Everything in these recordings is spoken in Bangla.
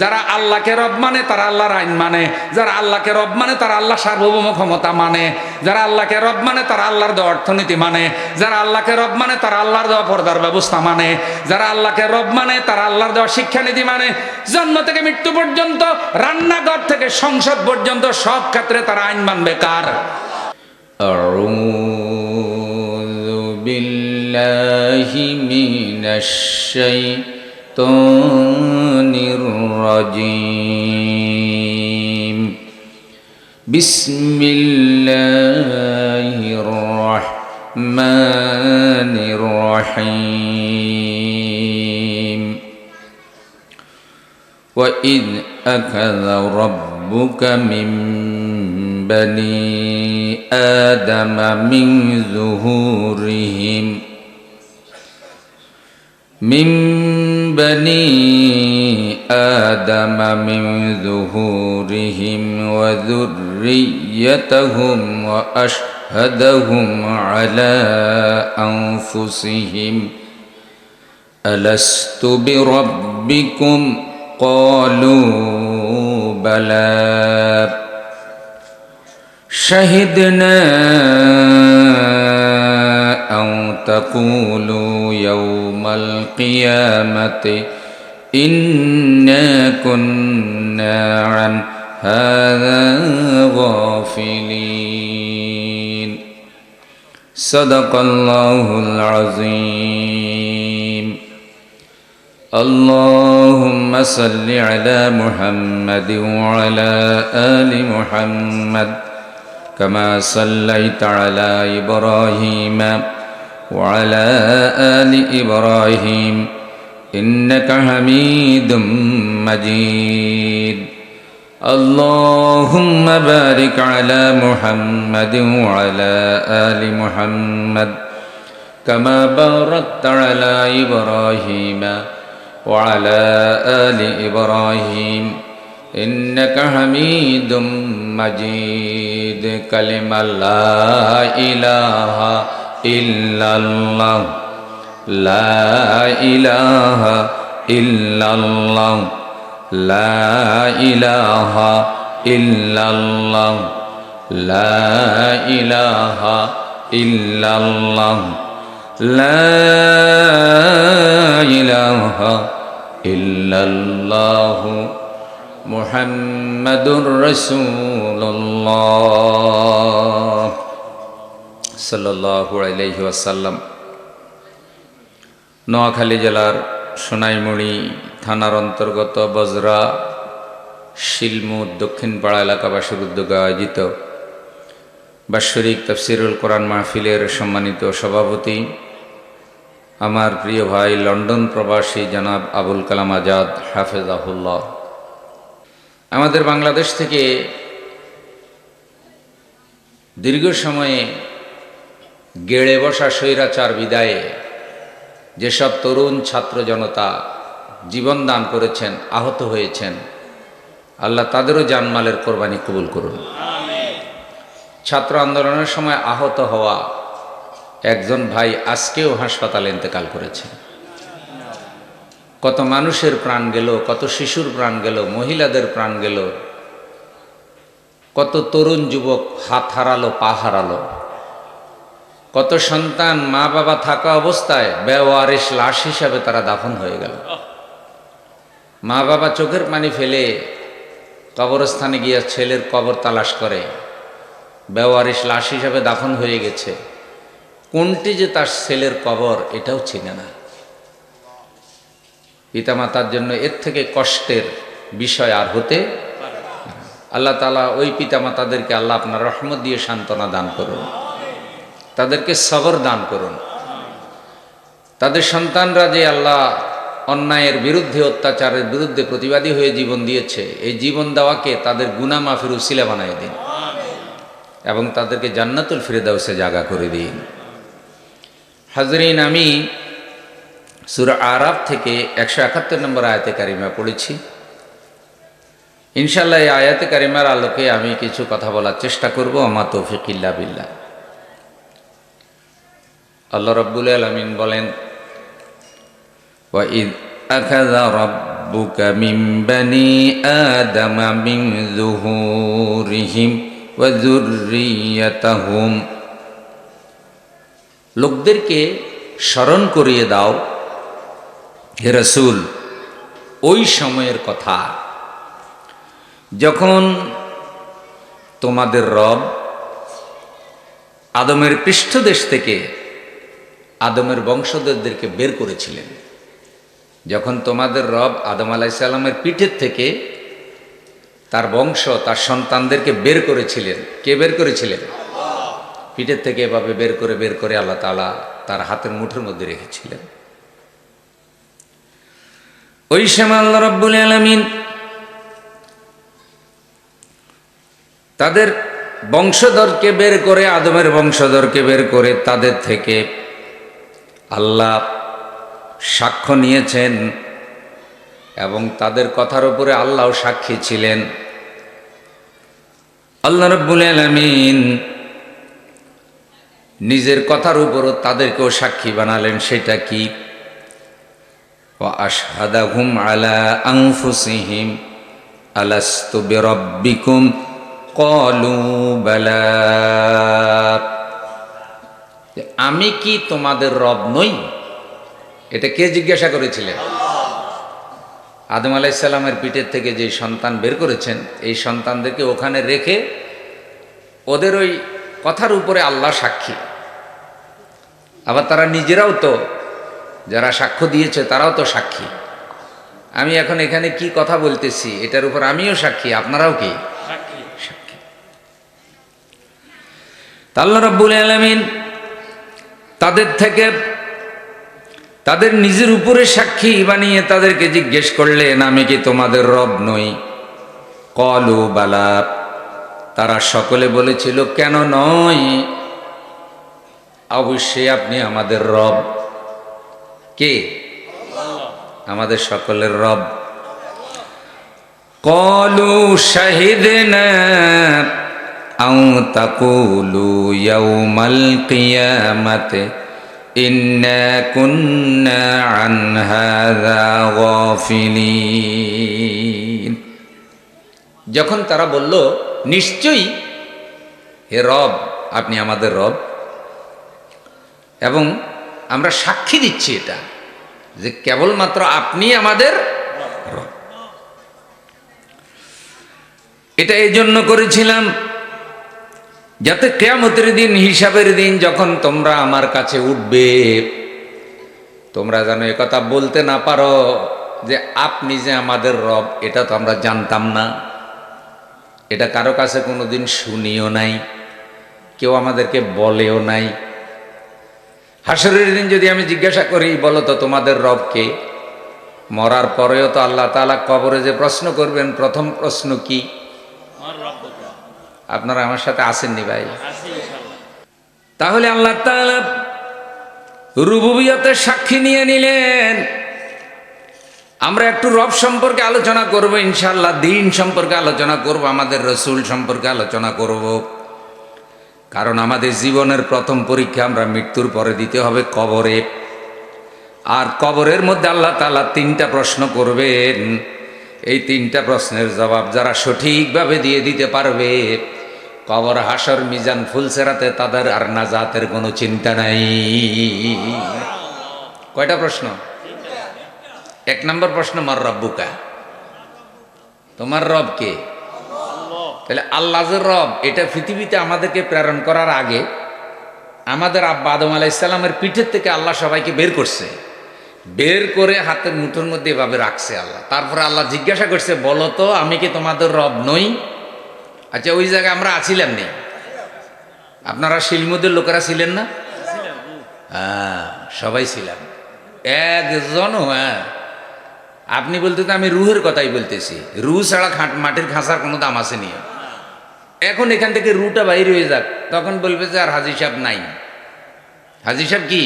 যারা আল্লাহকে রব মানে তারা আল্লাহর আইন মানে, যারা আল্লাহকে রব মানে তারা আল্লাহ সার্বভৌম ক্ষমতা মানে, যারা আল্লাহকে রব মানে তারা আল্লাহর দেওয়া অর্থনীতি মানে, যারা আল্লাহকে রব মানে তারা আল্লাহর দেওয়া পর্দার ব্যবস্থা মানে, যারা আল্লাহকে রব মানে তারা আল্লাহর দেওয়া শিক্ষানীতি মানে। জন্ম থেকে মৃত্যু পর্যন্ত, রান্নাঘর থেকে সংসদ পর্যন্ত সব ক্ষেত্রে তারা আইন মানবে কার? আউযু বিল্লাহি মিনাশ শাইতানির রাজীম। বিসমিল্লাহির রাহমানির রাহিম। وَإِذْ أَخَذَ رَبُّكَ مِنْ بَنِي آدَمَ مِنْ ظُهُورِهِمْ وَذُرِّيَّتَهُمْ وَأَشْهَدَهُمْ عَلَى أَنفُسِهِمْ أَلَسْتُ بِرَبِّكُمْ قالوا بلى شهدنا أن تقولوا يوم القيامة إنا كنا عن هذا غافلين صدق الله العظيم اللهم صل على محمد وعلى آل محمد كما صليت على إبراهيم وعلى آل إبراهيم إنك حميد مجيد اللهم بارك على محمد وعلى آل محمد كما باركت على إبراهيم وعلى آل إبراهيم إنك حميد مجيد كلمة لا إله إلا الله لا إله إلا الله لا إله إلا الله لا إله إلا الله لا إله إلا الله محمد رسول الله صلى الله عليه وسلم। নোয়াখালী জেলার সোনাইমুড়ি থানার অন্তর্গত বজরা শিলমুর দক্ষিণপাড়া এলাকাবাসীর উদ্যোগে আয়োজিত বাৎসরিক তাফসিরুল কোরআন মাহফিলের সম্মানিত সভাপতি আমার প্রিয় ভাই লন্ডন প্রবাসী জনাব আবুল কালাম আজাদ হাফেজাহুল্লাহ, আমাদের বাংলাদেশ থেকে দীর্ঘ সময়ে গেড়ে বসা স্বৈরাচার বিদায়ে যেসব তরুণ ছাত্র জনতা জীবন দান করেছেন, আহত হয়েছেন, আল্লাহ তাদেরও জানমালের কোরবানি কবুল করুন। ছাত্র আন্দোলনের সময় আহত হওয়া একজন ভাই আজকেও হাসপাতালে ইন্তেকাল করেছেন। কত মানুষের প্রাণ গেল, কত শিশুর প্রাণ গেল, মহিলাদের প্রাণ গেল, কত তরুণ যুবক হাত হারালো, পা হারালো, কত সন্তান মা বাবা থাকা অবস্থায় বেওয়ারিশ লাশ হিসাবে তারা দাফন হয়ে গেল। মা বাবা চোখের পানি ফেলে কবরস্থানে গিয়ে ছেলের কবর তালাশ করে, বেওয়ারিশ লাশ হিসাবে দাফন হয়ে গেছে, কোনটি যে তার ছেলের কবর এটাও চিনে না। পিতামাতার জন্য এর থেকে কষ্টের বিষয় আর হতে আল্লাহ তাআলা ওই পিতামাতাদেরকে আল্লাহ আপনার রহমত দিয়ে সান্ত্বনা দান করুন, তাদেরকে সবর দান করুন। তাদের সন্তানরা যে আল্লাহ অন্যায়ের বিরুদ্ধে, অত্যাচারের বিরুদ্ধে প্রতিবাদী হয়ে জীবন দিয়েছে, এই জীবন দেওয়াকে তাদের গুনাহ মাফের উসিলা বানায় দিন এবং তাদেরকে জান্নাতুল ফিরদাউসে জায়গা করে দিন। হাজরিন, আমি সূরা আরাফ থেকে 171 নম্বর আয়াতে কারিমা পড়েছি। ইনশাআল্লাহ এই আয়াতে কারিমার আলোকে আমি কিছু কথা বলার চেষ্টা করব। আমা তৌফিক ইল্লা বিল্লাহ। আল্লাহ রাব্বুল আলামিন বলেন, ওয়া ইয আখাযা রাব্বুকা মিন বানি আদামা মিন যুহুরিহিম ওয়া যুররিয়াতাহুম। লোকদেরকে স্মরণ করিয়ে দাও হে রাসূল ওই সময়ের কথা যখন তোমাদের রব আদমের পৃষ্ঠদেশ থেকে আদমের বংশধরদেরকে বের করেছিলেন। যখন তোমাদের রব আদম আলাইহিস সালামের পিঠের থেকে তার বংশ তার সন্তানদেরকে বের করেছিলেন। কে বের করেছিলেন? পিঠের থেকে এভাবে বের করে আল্লাহ তাআলা তার হাতের মুঠোর মধ্যে রেখেছিলেন। ওই সময় আল্লাহ রাব্বুল আলামিন তাদের বংশধরকে বের করে, আদমের বংশধরকে বের করে তাদের থেকে আল্লাহ সাক্ষ্য নিয়েছেন এবং তাদের কথার উপরে আল্লাহও সাক্ষী ছিলেন। আল্লাহ রাব্বুল আলামিন নিজের কথার উপরও তাদেরকেও সাক্ষী বানালেন। সেটা কি? ওয়া আশহাদাহুম আলা আনফুসিহিম আলাস্তু বিরাব্বিকুম ক্বালু বালা। আমি কি তোমাদের রব নই? এটা কে জিজ্ঞাসা করেছিলেন? আদম আলাইহিস সালামের পিঠের থেকে যে সন্তান বের করেছেন, এই সন্তানদেরকে ওখানে রেখে ওদের ওই কথার উপরে আল্লাহ সাক্ষী। আবার তারা নিজেরাও তো, যারা সাক্ষ্য দিয়েছে তারাও তো সাক্ষী। আমি এখন এখানে কি কথা বলতেছি এটার উপর আমিও সাক্ষী, আপনারাও কি সাক্ষী? আল্লাহ রাব্বুল আলামিন তাদের থেকে তাদের নিজের উপরে সাক্ষী বানিয়ে তাদেরকে জিজ্ঞেস করলেন, আমি কি তোমাদের রব নই? ক্বালু বালা। তারা সকলে বলেছিল, কেন নয়, অবশ্যই আপনি আমাদের রব। কে? আমাদের সকলের রব। ক্বালু শাহিদনা আও তাকুলু ইয়াউমাল কিয়ামাতি ইন্না কুন্না আন হাযা গাফিলিন। যখন তারা বলল, নিশ্চয়ই হে রব, আপনি আমাদের রব, এবং আমরা সাক্ষী দিচ্ছি এটা যে কেবলমাত্র আপনি আমাদের রব। এটা এই জন্য করেছিলাম যাতে কিয়ামতের দিন, হিসাবের দিন যখন তোমরা আমার কাছে উঠবে, তোমরা যেন একথা বলতে না পারো যে আপনি যে আমাদের রব, এটা তো আমরা জানতাম না, এটা কারো কাছে কোনোদিন শুনিও নাই, কেউ আমাদেরকে বলেও নাই। হাসরের দিন যদি আমি জিজ্ঞাসা করি, বলো তো তোমাদের রব কে, মরার পরেও তো আল্লাহ তাআলা কবরে যে প্রশ্ন করবেন, প্রথম প্রশ্ন কি? আপনারা আমার সাথে আসেননি ভাই? তাহলে আল্লাহ তাআলা রুবুবিয়তের সাক্ষী নিয়ে নিলেন। আমরা একটু রব সম্পর্কে আলোচনা করব ইনশাআল্লাহ, দিন সম্পর্কে আলোচনা করব, আমাদের রাসূল সম্পর্কে আলোচনা করব। কারণ আমাদের জীবনের প্রথম পরীক্ষা আমরা মৃত্যুর পরে দিতে হবে কবরে। আর কবরের মধ্যে আল্লাহ তাআলা 3টা প্রশ্ন করবেন। এই 3টা প্রশ্নের জবাব যারা সঠিকভাবে দিয়ে দিতে পারবে, কবর, হাসর, মিজান, ফুলসেরাতে তাদের আর নাজাতের কোনো চিন্তা নাই। কয়টা প্রশ্ন? 1 নম্বর প্রশ্ন, মার রব্বুকা, তোমার রব কে? তাহলে আল্লাহ যে রব, এটা পৃথিবীতে আমাদেরকে প্রেরণ করার আগে আমাদের আব্বা আদম আলাইহিস সালামের পিঠের থেকে আল্লাহ সবাইকে বের করছে, বের করে হাতের মুঠোর মধ্যে এভাবে রাখছে আল্লাহ। তারপরে আল্লাহ জিজ্ঞাসা করছে, বলো তো আমি কি তোমাদের রব নই? আচ্ছা, ওই জায়গায় আমরা আছিলাম নি? আপনারা শিলমুদের লোকেরা ছিলেন না? হ্যাঁ, সবাই ছিলাম, একজনও। হ্যাঁ, আপনি বলতে তো আমি রুহের কথাই বলতেছি। রুহ ছাড়া মাটির খাঁচার কোনো দাম আসেনি। এখন এখান থেকে রুটা বাইর হয়ে যাক, তখন বলবে যে আর হাজী সাহেব নাই। হাজী সাহেব কি?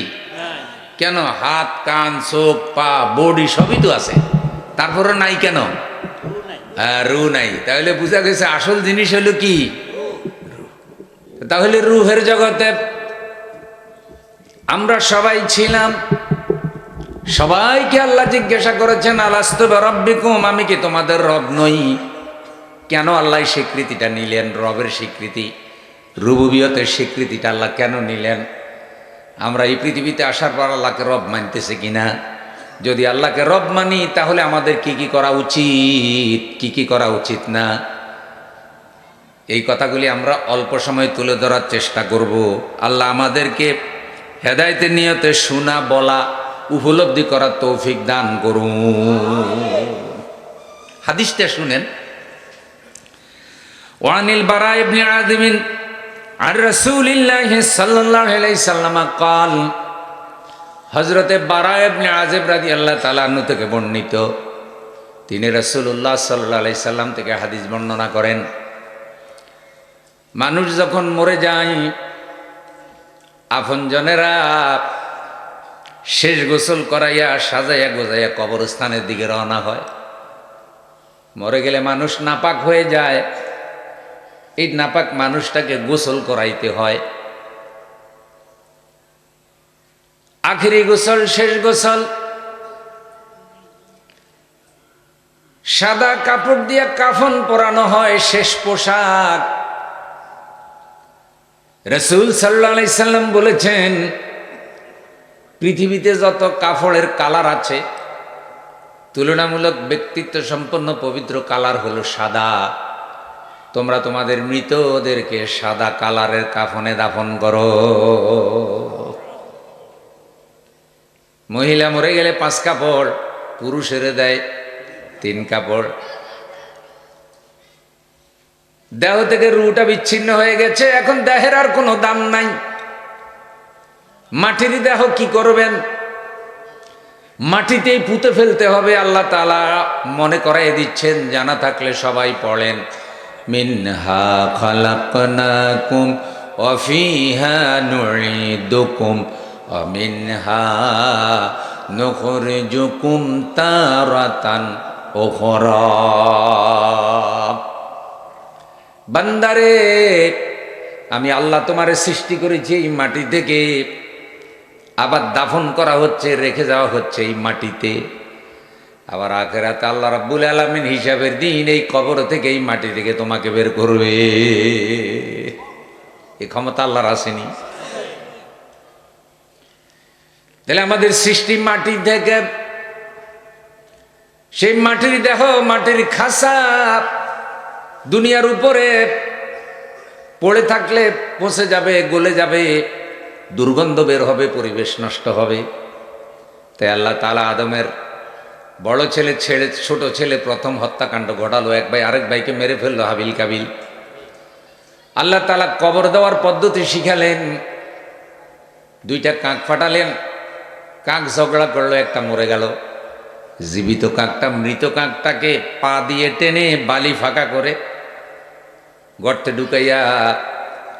কেন? হাত, কান, চোখ, পা, বডি সবই তো আছে, তারপরে নাই কেন? হ্যাঁ, রু নাই। তাহলে বোঝা গেছে আসল জিনিস হলো কি? তাহলে রুহের জগতে আমরা সবাই ছিলাম। সবাইকে আল্লাহ জিজ্ঞাসা করেছেন আলাস্তু বিরাব্বিকুম, আমি কি তোমাদের রব নই? কেন আল্লাহ স্বীকৃতিটা নিলেন? রবের স্বীকৃতি, রুবুবিয়তের স্বীকৃতিটা আল্লাহ কেন নিলেন? আমরা এই পৃথিবীতে আসার পর আল্লাহকে রব মানতেছে কিনা? যদি আল্লাহকে রব মানি তাহলে আমাদের কি কি করা উচিত, কি কি করা উচিত না, এই কথাগুলি আমরা অল্প সময় তুলে ধরার চেষ্টা করব। আল্লাহ আমাদেরকে হেদায়েতের নিয়তে শোনা, বলা, উপলব্ধি করার তৌফিক দান করুন। হাদিসটা শুনেন। ওয়ানিল বারা ইবনে আযিব আর রাসূলিল্লাহ সাল্লাল্লাহু আলাইহি সাল্লাম قال, হযরতে বারা ইবনে আযিব রাদিয়াল্লাহু তাআলা আনহু থেকে বর্ণিত, তিনি রাসূলুল্লাহ সাল্লাল্লাহু আলাইহি সাল্লাম থেকে হাদিস বর্ণনা করেন, মানুষ যখন মরে যায় আপনজনেরা শেষ গোসল করাইয়া সাজাইয়া গোজাইয়া কবরস্থানের দিকে রওনা হয়। মরে গেলে মানুষ নাপাক হয়ে যায়, এই নাপাক মানুষটাকে গোসল করাইতে হয়। আখেরি গোসল, শেষ গোসল, সাদা কাপড় দিয়ে কাফন পরানো হয়, শেষ পোশাক। রাসূল সাল্লাল্লাহু আলাইহি সাল্লাম বলেছেন, পৃথিবীতে যত কাপড়ের কালার আছে তুলনামূলক ব্যক্তিত্ব সম্পন্ন পবিত্র কালার হলো সাদা। তোমরা তোমাদের মৃতদেরকে সাদা কালারের কাফনে দাফন করো। মহিলা মরে গেলে 5 কাপড়, পুরুষের দেয় 3 কাপড়। দেহ থেকে রুহটা বিচ্ছিন্ন হয়ে গেছে, এখন দেহের আর কোনো দাম নাই। মাটির দেহ কি করবেন? মাটিতেই পুঁতে ফেলতে হবে। আল্লাহ তাআলা মনে করাই দিচ্ছেন, জানা থাকলে সবাই পড়েন, মিনহা খালাকনাকুম ওয়া ফিহা নুঈদুকুম ওয়া মিনহা নুখরিজুকুম তারাতান উখরা। বান্দারে, আমি আল্লাহ তোমারে সৃষ্টি করেছি এই মাটি থেকে, আবার দাফন করা হচ্ছে, রেখে যাওয়া হচ্ছে এই মাটিতে। আবার আখিরাতে আল্লাহ রাব্বুল আলামিন হিসাবের দিন এই কবর থেকে, এই মাটি থেকে তোমাকে বের করবে। এই ক্ষমতা আল্লাহর আসেনি? তাহলে আমাদের সৃষ্টি মাটি থেকে, সেই মাটির দেহ, মাটির খাসা দুনিয়ার উপরে পড়ে থাকলে পচে যাবে, গলে যাবে, দুর্গন্ধ বের হবে, পরিবেশ নষ্ট হবে। তাই আল্লাহ তাআলা আদমের বড় ছেলে ছেড়ে ছোট ছেলে প্রথম হত্যাকাণ্ড ঘটালো। এক ভাই আরেক ভাইকে মেরে ফেললো, হাবিল কাবিল। আল্লাহ তাআলা কবর দেওয়ার পদ্ধতি শিখালেন। 2টা কাক ফাটালেন, কাক ঝগড়া করলো, একটা মরে গেল। জীবিত কাকটা মৃত কাকটাকে পা দিয়ে টেনে বালি ফাঁকা করে গর্তে ঢুকাইয়া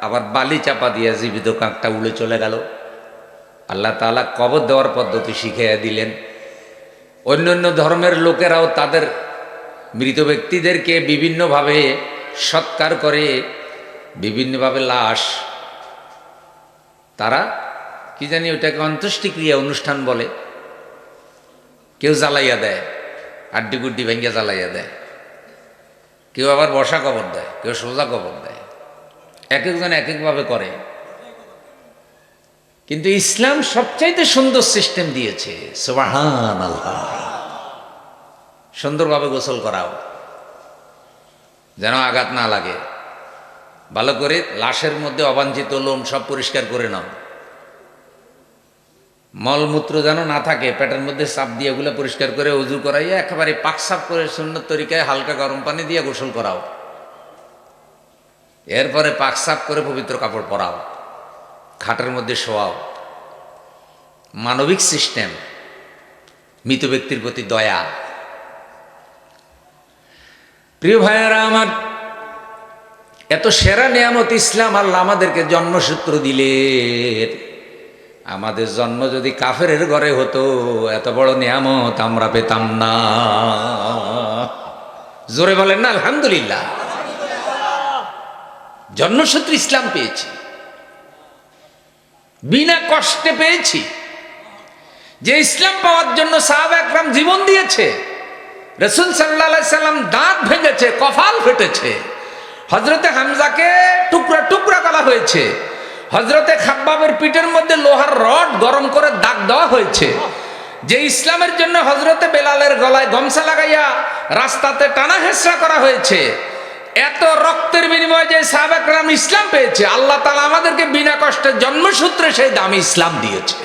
আবার বালি চাপা দিয়া জীবিত কাকটা উড়ে চলে গেল। আল্লাহ তাআলা কবর দেওয়ার পদ্ধতি শিখাইয়া দিলেন। অন্যান্য ধর্মের লোকেরাও তাদের মৃত ব্যক্তিদেরকে বিভিন্নভাবে সৎকার করে, বিভিন্নভাবে লাশ, তারা কি জানি ওটাকে অন্ত্যেষ্টিক্রিয়া অনুষ্ঠান বলে, কেউ জ্বালাইয়া দেয়, আড্ডি গুড্ডি ভেঙ্গে জ্বালাইয়া দেয়, কেউ আবার বসা কবর দেয়, কেউ সোজা কবর দেয়, এক একজন এক একভাবে করে। কিন্তু ইসলাম সবচাইতে সুন্দর সিস্টেম দিয়েছে। সুবহানাল্লাহ। সুন্দরভাবে গোসল করাও, যেন আঘাত না লাগে। ভালো করে লাশের মধ্যে অবাঞ্ছিত লোম সব পরিষ্কার করে নাও। মলমূত্র যেন না থাকে, পেটের মধ্যে চাপ দিয়ে ওগুলো পরিষ্কার করে ওযু করাইয়া একেবারে পাক সাপ করে সুন্নত তরিকায় হালকা গরম পানি দিয়ে গোসল করাও। এরপরে পাক সাপ করে পবিত্র কাপড় পরাও, খাটের মধ্যে শোয়াও। মানবিক সিস্টেম, মৃত ব্যক্তির প্রতি দয়া। প্রিয় ভাইয়েরা আমার, এত সেরা নিয়ামত ইসলাম, আল্লাহ আমাদেরকে জন্মসূত্র দিলেন। আমাদের জন্ম যদি কাফেরের ঘরে হতো, এত বড় নিয়ামত আমরা পেতাম না। জোরে বলেন না আলহামদুলিল্লাহ। জন্মসূত্র ইসলাম পেয়েছি, বিনা কষ্টে পেয়েছি। যে ইসলাম পাওয়ার জন্য সাহাবা একরাম জীবন দিয়েছে। রাসূল সাল্লাল্লাহু আলাইহি সাল্লাম দাঁত ভেঙেছে, কপাল ফেটেছে, হযরতে হামজাকে টুকরা টুকরা করা হয়েছে, হযরতে খাব্বাবের পিঠের মধ্যে লোহার রড গরম করে দাগ দেওয়া হয়েছে। যে ইসলামের জন্য হযরতে বেলালের গলায় গামছা লাগাইয়া রাস্তাতে টানা হেঁচড়া করা হয়েছে। এত রক্তের বিনিময়ে যে সাহাবা একরাম ইসলাম পেয়েছে, আল্লাহ তাআলা আমাদেরকে বিনা কষ্টে জন্মসূত্রে সেই দামি ইসলাম দিয়েছে।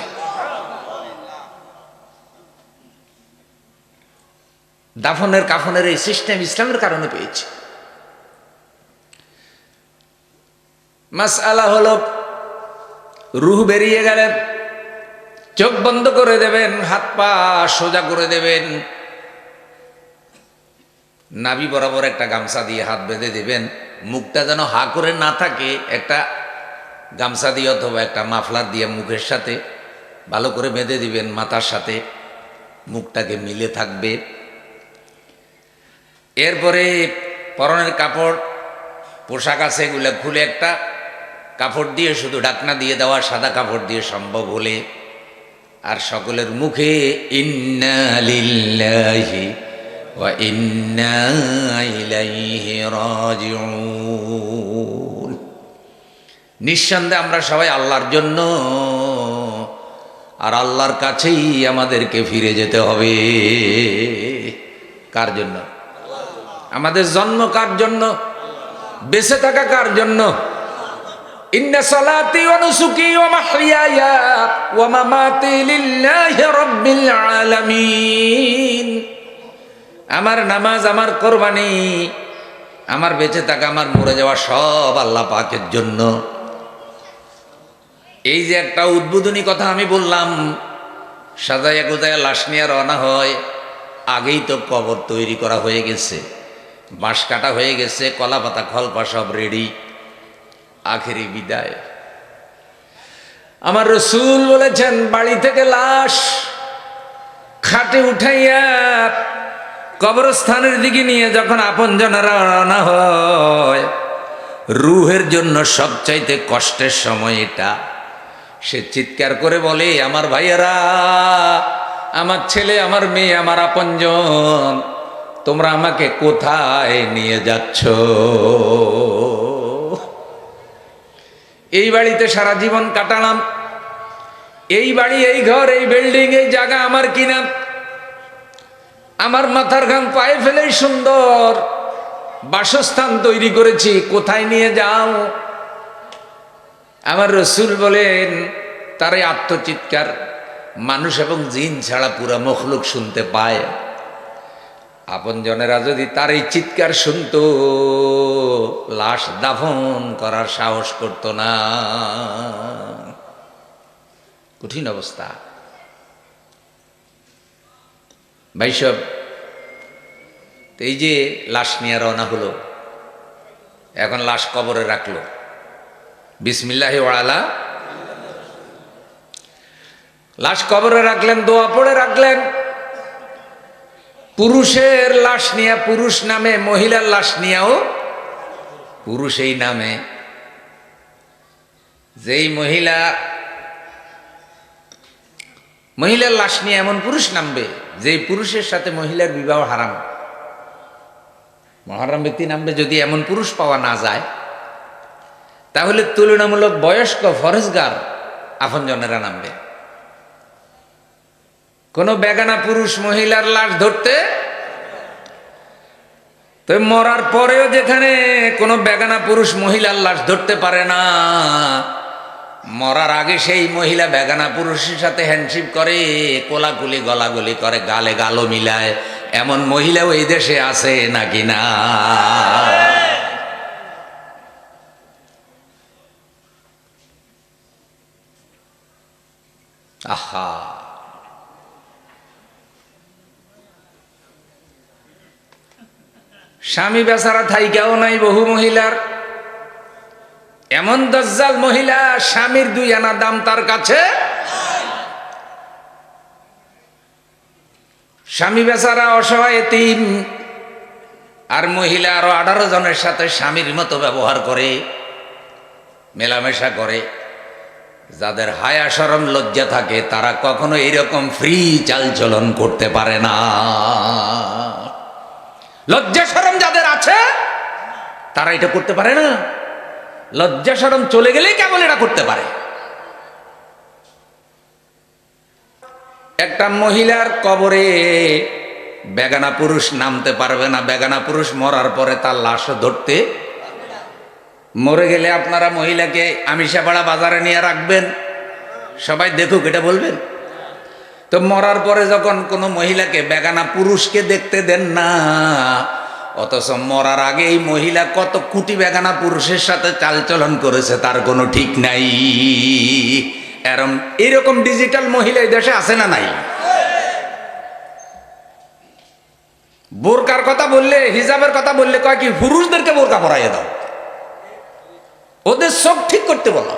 দাফনের কাফনের এই সিস্টেম ইসলামের কারণে পেয়েছে। মাসআলা হলো, রূহ বেরিয়ে গেলে চোখ বন্ধ করে দেবেন, হাত পা সোজা করে দেবেন, নাভি বরাবর একটা গামছা দিয়ে হাত বেঁধে দেবেন, মুখটা যেন হা করে না থাকে, একটা গামছা দিয়ে অথবা একটা মাফলার দিয়ে মুখের সাথে ভালো করে বেঁধে দিবেন, মাথার সাথে মুখটাকে মিলে থাকবে। এরপরে পরনের কাপড় পোশাক আছে, এগুলো খুলে একটা কাপড় দিয়ে শুধু ঢাকনা দিয়ে দেওয়া, সাদা কাপড় দিয়ে সম্ভব হলে, আর সকলের মুখে ইন্না লিল্লাহি ওয়া ইন্না ইলাইহি রাজিউন। নিঃসন্দেহে আমরা সবাই আল্লাহর জন্য, আর আল্লাহর কাছেই আমাদেরকে ফিরে যেতে হবে। কার জন্য? আমাদের জন্ম কার জন্য? বেঁচে থাকা কার জন্য? ইন্না সালাতি ওয়া নুসুকি ওয়া মাহইয়ায়া ওয়া মামাতি লিল্লাহি রাব্বিল আলামিন। আমার নামাজ, আমার কোরবানি, আমার বেঁচে থাকা, আমার মরে যাওয়া সব আল্লাহ পাকের জন্য। এই যে একটা উদ্বোধনী কথা আমি বললাম, সাজায়া গোজায়া লাশ নিয়ে রওনা হয়, আগেই তো কবর তৈরি করা হয়ে গেছে, বাঁশ কাটা হয়ে গেছে, কলা পাতা খলপা সব রেডি, আখেরি বিদায়। আমার রাসূল বলেছেন, বাড়ি থেকে লাশ খাটে উঠাইয়া কবরস্থানের দিকে নিয়ে যখন আপনজনেরা রওনা হয়, রূহের জন্য সবচাইতে কষ্টের সময় এটা। সে চিৎকার করে বলে, আমার ভাইয়েরা, আমার ছেলে, আমার মেয়ে, আমার আপনজন, তোমরা আমাকে কোথায় নিয়ে যাচ্ছ? এই বাড়িতে সারা জীবন কাটালাম, এই বাড়ি, এই ঘর, এই বিল্ডিং, এই জায়গা আমার কিনা, আমার মাথার ঘাম পায়ে ফেলেই সুন্দর বাসস্থান তৈরি করেছি, কোথায় নিয়ে যাও? আমার রাসূল বলেন, তার এই আত্মচিৎকার মানুষ এবং জিন ছাড়া পুরা মখলুক শুনতে পায়। আপনজনেরা যদি তার এই চিৎকার শুনতো, লাশ দাফন করার সাহস করত না। কঠিন অবস্থা ভাই সব। এই যে লাশ নিয়ে রওনা হলো, এখন লাশ কবরে রাখলো, বিসমিল্লাহি ওয়া আলা, লাশ কবরে রাখলেন, দোয়া পড়ে রাখলেন। পুরুষের লাশ নিয়ে পুরুষ নামে, মহিলার লাশ নিয়েও পুরুষই নামে। যেই মহিলার লাশ নিয়ে এমন পুরুষ নামবে যেই পুরুষের সাথে মহিলার বিবাহ হারাম, মুহররম ব্যক্তি নামবে। যদি এমন পুরুষ পাওয়া না যায়, তাহলে তুলনামূলক বয়স্ক ফরজগার আপনজনেরা নামবে। কোন বেগানা পুরুষ মহিলার লাশ ধরতে, তো মরার পরেও যেখানে কোনো বেগানা পুরুষ মহিলার লাশ ধরতে পারে না, মরার আগে সেই মহিলা বেগানা পুরুষের সাথে হ্যান্ডশিপ করে, কোলাকুলি গলাগুলি করে, গালে গালও মিলায়, এমন মহিলাও এই দেশে আছে নাকি না? আহা, স্বামী বেচারা থাইকাও নাই বহু মহিলার। এমন দজ্জাল মহিলা, স্বামীর 2 আনা দাম তার কাছে। স্বামী বেচারা অসহায় এতিম, আর মহিলা আরো 18 জনের সাথে স্বামীর মতো ব্যবহার করে, মেলামেশা করে। যাদের হায়া শরম লজ্জা থাকে তারা কখনো এরকম ফ্রি চালচলন করতে পারে না। লজ্জা শরম যাদের আছে তারা এটা করতে পারে না। লজ্জা শরম চলে গেলেই কেবল এটা করতে পারে। একটা মহিলার কবরে বেগানা পুরুষ নামতে পারবে না। বেগানা পুরুষ মরার পরে তার লাশ ধরতে, মরে গেলে আপনারা মহিলাকে আমিষাপাড়া বাজারে নিয়ে রাখবেন, সবাই দেখুক এটা বলবেন? তো মরার পরে যখন কোনো মহিলাকে বেগানা পুরুষকে দেখতে দেন না, অথচ মরার আগে এই মহিলা কত কোটি বেগানা পুরুষের সাথে চালচলন করেছে তার কোনো ঠিক নাই। এরকম ডিজিটাল মহিলা এই দেশে আছে না নাই? বোরকার কথা বললে, হিজাবের কথা বললে কয় কি পুরুষদেরকে বোরকা পরাইয়ে দাও, ওদের চোখ ঠিক করতে বলো।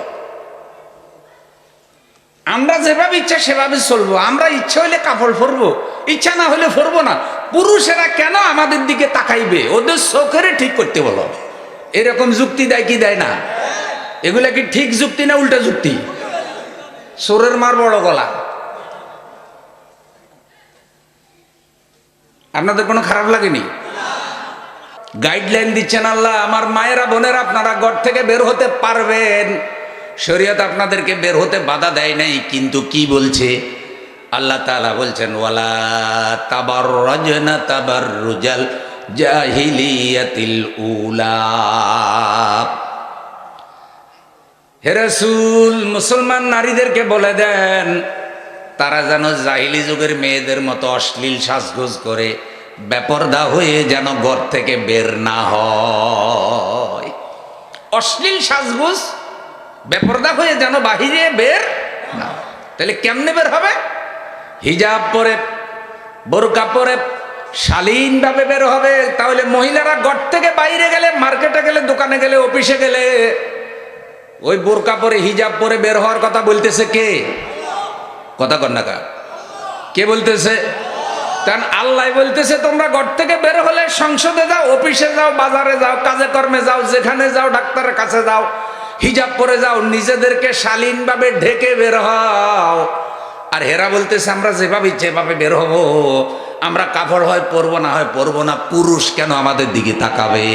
আমরা যেভাবে ইচ্ছা সেভাবে চলবো, আমরা ইচ্ছা হইলে কাপড় পরবো, ইচ্ছা না হলে পরবো না। পুরুষেরা কেন আমাদের দিকে তাকাইবে? ওদের চোখের ঠিক করতে বলো। এরকম যুক্তি দেয় কি দেয় না? এগুলা কি ঠিক যুক্তি না উল্টা যুক্তি? সোরের মার বড় গলা। আপনাদের কোনো খারাপ লাগেনি? গাইডলাইন দিচ্ছেন আল্লাহ, আমার মায়েরা বোনেরা আপনারা ঘর থেকে বের হতে পারবেন, শরীয়ত আপনাদেরকে বের হতে বাধা দেয় নাই। কিন্তু কি বলছে আল্লাহ তাআলা? বলছেন ওয়ালা তাবাররাজনা তাবাররুজাল জাহিলিয়াতিল উলা। হে রাসূল, মুসলমান নারীদেরকে বলে দেন তারা যেন জাহিলি যুগের মেয়েদের মতো অশ্লীল সাজগোজ করে বেপরদা হয়ে যেন ঘর থেকে বের না হয়। অশ্লীল সাজগোজ বেপরদা হয়ে যেন বাহিরে বের না। তাহলে কেমনে বের হবে? হিজাব পরে, বোরকা পরে শালীনভাবে বের হবে। তাহলে মহিলারা ঘর থেকে বাইরে গেলে, মার্কেটে গেলে, দোকানে গেলে, অফিসে গেলে ওই বোরকা পরে হিজাব পরে বের হওয়ার কথা বলতেছে কে? কথা কন না, কে বলতেছে? কারণ আল্লাহ বলতেছে তোমরা ঘর থেকে বের হলে সংসদে যাও, অফিসে যাও, বাজারে যাও, কাজে কর্মে যাও, যেখানে যাও, ডাক্তারের কাছে যাও, হিজাব পরে যাও, নিজেদেরকে শালীনভাবে ঢেকে বের হও। আর হেরা বলতেছে আমরা যেভাবে যেভাবে বের হবো, আমরা কাপড় হয় পরবো না হয় পরবো না, পুরুষ কেন আমাদের দিকে তাকাবে?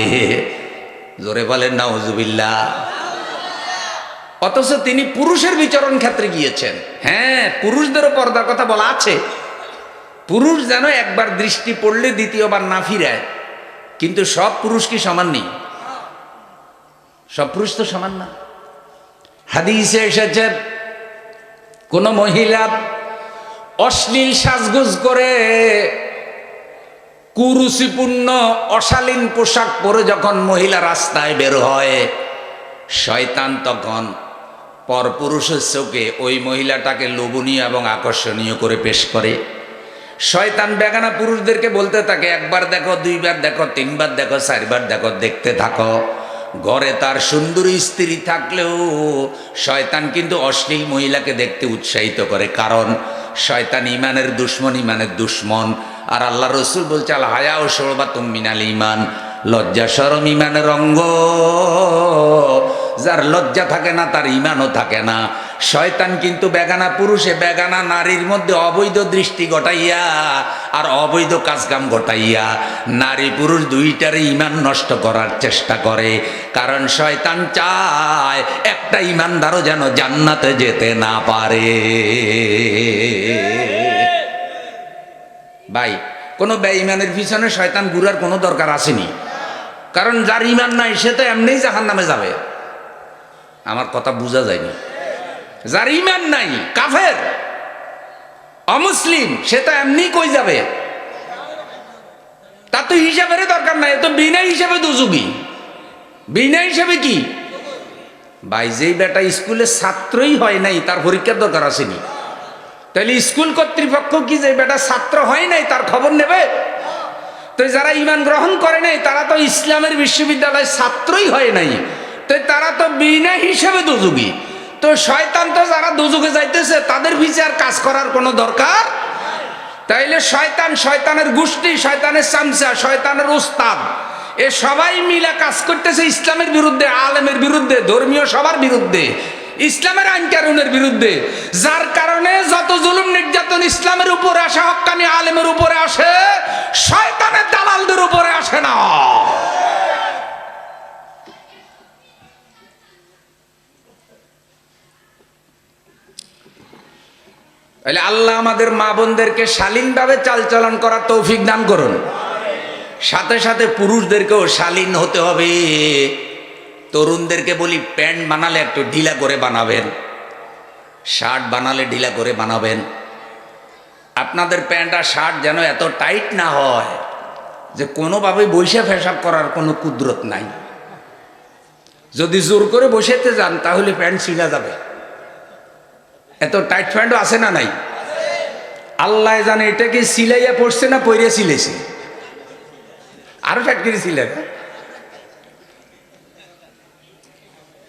জোরে বলেন নাউজুবিল্লাহ। অথচ তিনি পুরুষের বিচরণ ক্ষেত্রে গিয়েছেন। হ্যাঁ, পুরুষদেরও পর্দার কথা বলা আছে। পুরুষ যেন একবার দৃষ্টি পড়লে দ্বিতীয়বার না ফিরায়। কিন্তু সব পুরুষ কি সমান নেই? সব পুরুষ তো সমান না। হাদিসে এসেছে কোন মহিলা অশ্লীল সাজগোজ করে কুরুচিপূর্ণ অশালীন পোশাক পরে যখন মহিলা রাস্তায় বের হয়, শয়তান তখন পরপুরুষের চোখে ওই মহিলাটাকে লোভনীয় এবং আকর্ষণীয় করে পেশ করে। শয়তান বেগানা পুরুষদেরকে বলতে থাকে একবার দেখো, দুইবার দেখো, তিনবার দেখো, চারবার দেখো, দেখতে থাকো। ঘরে তার সুন্দরী স্ত্রী থাকলেও শয়তান কিন্তু অশ্লীল মহিলাকে দেখতে উৎসাহিত করে। কারণ শয়তান ইমানের দুশ্মন, ইমানের দুশ্মন। আর আল্লাহ রসুল বলছে আল হায়া ও শোবাতুম মিনাল ইমান, লজ্জা শরম ইমানের অঙ্গ। যার লজ্জা থাকে না তার ইমানও থাকে না। শয়তান কিন্তু বেগানা পুরুষে, বেগানা নারীর মধ্যে অবৈধ দৃষ্টি ঘটাইয়া আর অবৈধ কাজকাম ঘটাইয়া নারী পুরুষ দুইটারে ইমান নষ্ট করার চেষ্টা করে। কারণ শয়তান চায় একটা ইমানদারও যেন জান্নাতে যেতে না পারে। ভাই, কোনো বেঈমানের পিছনে শয়তান ঘুরার কোনো দরকার আসেনি। কারণ যার ইমান নাই সে তো এমনিই জাহান্নামে যাবে। আমার কথা বোঝা যায়নি? যার ইমান নাই, কাফের, অমুসলিম, সে তো এমনি কই যাবে? তার তো হিসাবের দরকার নাই, তো বিনা হিসাবে দুজুগি। বিনা হিসাবে কি ভাই? যেই বেটা স্কুলে ছাত্রই হয় নাই তার পরীক্ষার দরকার আসেনি। তাহলে স্কুল কর্তৃপক্ষ কি যে বেটা ছাত্র হয় নাই তার খবর নেবে? তো যারা ইমান গ্রহণ করে নাই তারা তো ইসলামের বিশ্ববিদ্যালয়ের ছাত্রই হয় নাই, তো তারা তো বিনা হিসাবে দুজুগি। তো শয়তান তো যারা দুজুগে যাইতেছে তাদের বিচার কাজ করার কোনো দরকার। তাইলে শয়তান, শয়তানের গোষ্ঠী, শয়তানের চামচা, শয়তানের উস্তাদ, এ সবাই মিলে কাজ করতেছে ইসলামের বিরুদ্ধে, আলেমের বিরুদ্ধে, ধর্মীয় সবার বিরুদ্ধে। ইসলামের আইন কানুনের বিরুদ্ধে, যার কারণে যত জুলুম নির্যাতন ইসলামের উপরে আসে, হক্কানি আলেমের উপরে আসে, শয়তানের দালালদের উপরে আসে না। তাহলে আল্লাহ আমাদের মা বোনদেরকে শালীনভাবে চালচলন করার তৌফিক দান করুন। সাথে সাথে পুরুষদেরকেও শালীন হতে হবে। তরুণদেরকে বলি, প্যান্ট বানালে একটু ঢিলা করে বানাবেন, শার্ট বানালে ঢিলা করে বানাবেন। আপনাদের প্যান্ট আর শার্ট যেন এত টাইট না হয় যে কোনোভাবে বসে পেশাব করার কোনো কুদরত নাই। যদি জোর করে বসেতে যান তাহলে প্যান্ট ছিঁড়া যাবে। এত টাইট প্যান্টও আছে না নাই? আল্লাহ জানে এটা কি সিলাইয়া পড়ছে না পইরে সিলেছে, আরো টাইট করে সিলাই।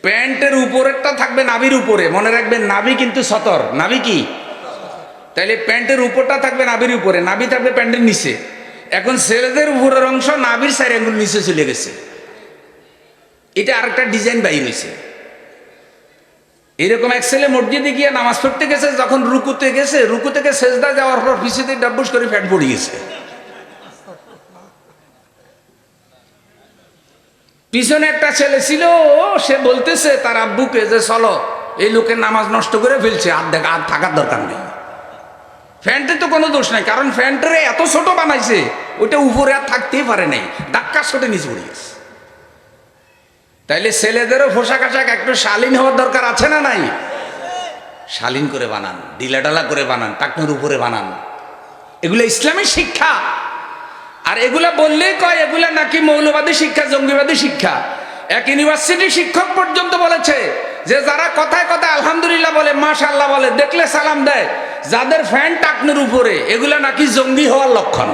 প্যান্টের উপরেরটা থাকবে নাভির উপরে, মনে রাখবেন নাভি কিন্তু সতর, নাভি কি? তাইলে প্যান্টের উপরটা থাকবে নাভির উপরে, নাভি থাকবে প্যান্টের নিচে। এখন ছেলেদের উপরের অংশ নাভির 4 আঙ্গুল নিচে চলে গেছে, এটা আরেকটা ডিজাইন বাইর হয়েছে। এরকম এক ছেলে মসজিদে গিয়ে নামাজ পড়তে গেছে, যখন রুকুতে গেছে, রুকু থেকে সেজদা যাওয়ার পর পিছিয়ে ডাব্বুস করে প্যান্ট পড়ে গেছে। পিছনে একটা ছেলে ছিল, সে বলতেছে তার আব্বুকে যে চলো, এই লোকের নামাজ নষ্ট করে ফেলছে, আর দেখা আর থাকার দরকার নেই। প্যান্টে তো কোনো দোষ নাই, কারণ প্যান্টের এত ছোট বানাইছে, ওইটা উপরে আর থাকতেই পারে নাই, ধাক্কা ছোটে নিচে পড়ে গেছে। তাইলে ছেলেদেরও পোশাক আশাক একটু শালীন হওয়ার দরকার আছে না নাই? শালীন করে বানান, ডিলাডালা করে বানান, টাকনুর উপরে বানান। এগুলো ইসলামী শিক্ষা। আর এগুলা বললেই কয় এগুলা নাকি মৌলবাদী শিক্ষা, জঙ্গিবাদী শিক্ষা। এক ইউনিভার্সিটি শিক্ষক পর্যন্ত বলেছে যে যারা কথায় কথায় আলহামদুলিল্লাহ বলে, মাশাআল্লাহ বলে, দেখলে সালাম দেয়, যাদের ফ্যান টাকনুর উপরে, এগুলা নাকি জঙ্গি হওয়ার লক্ষণ।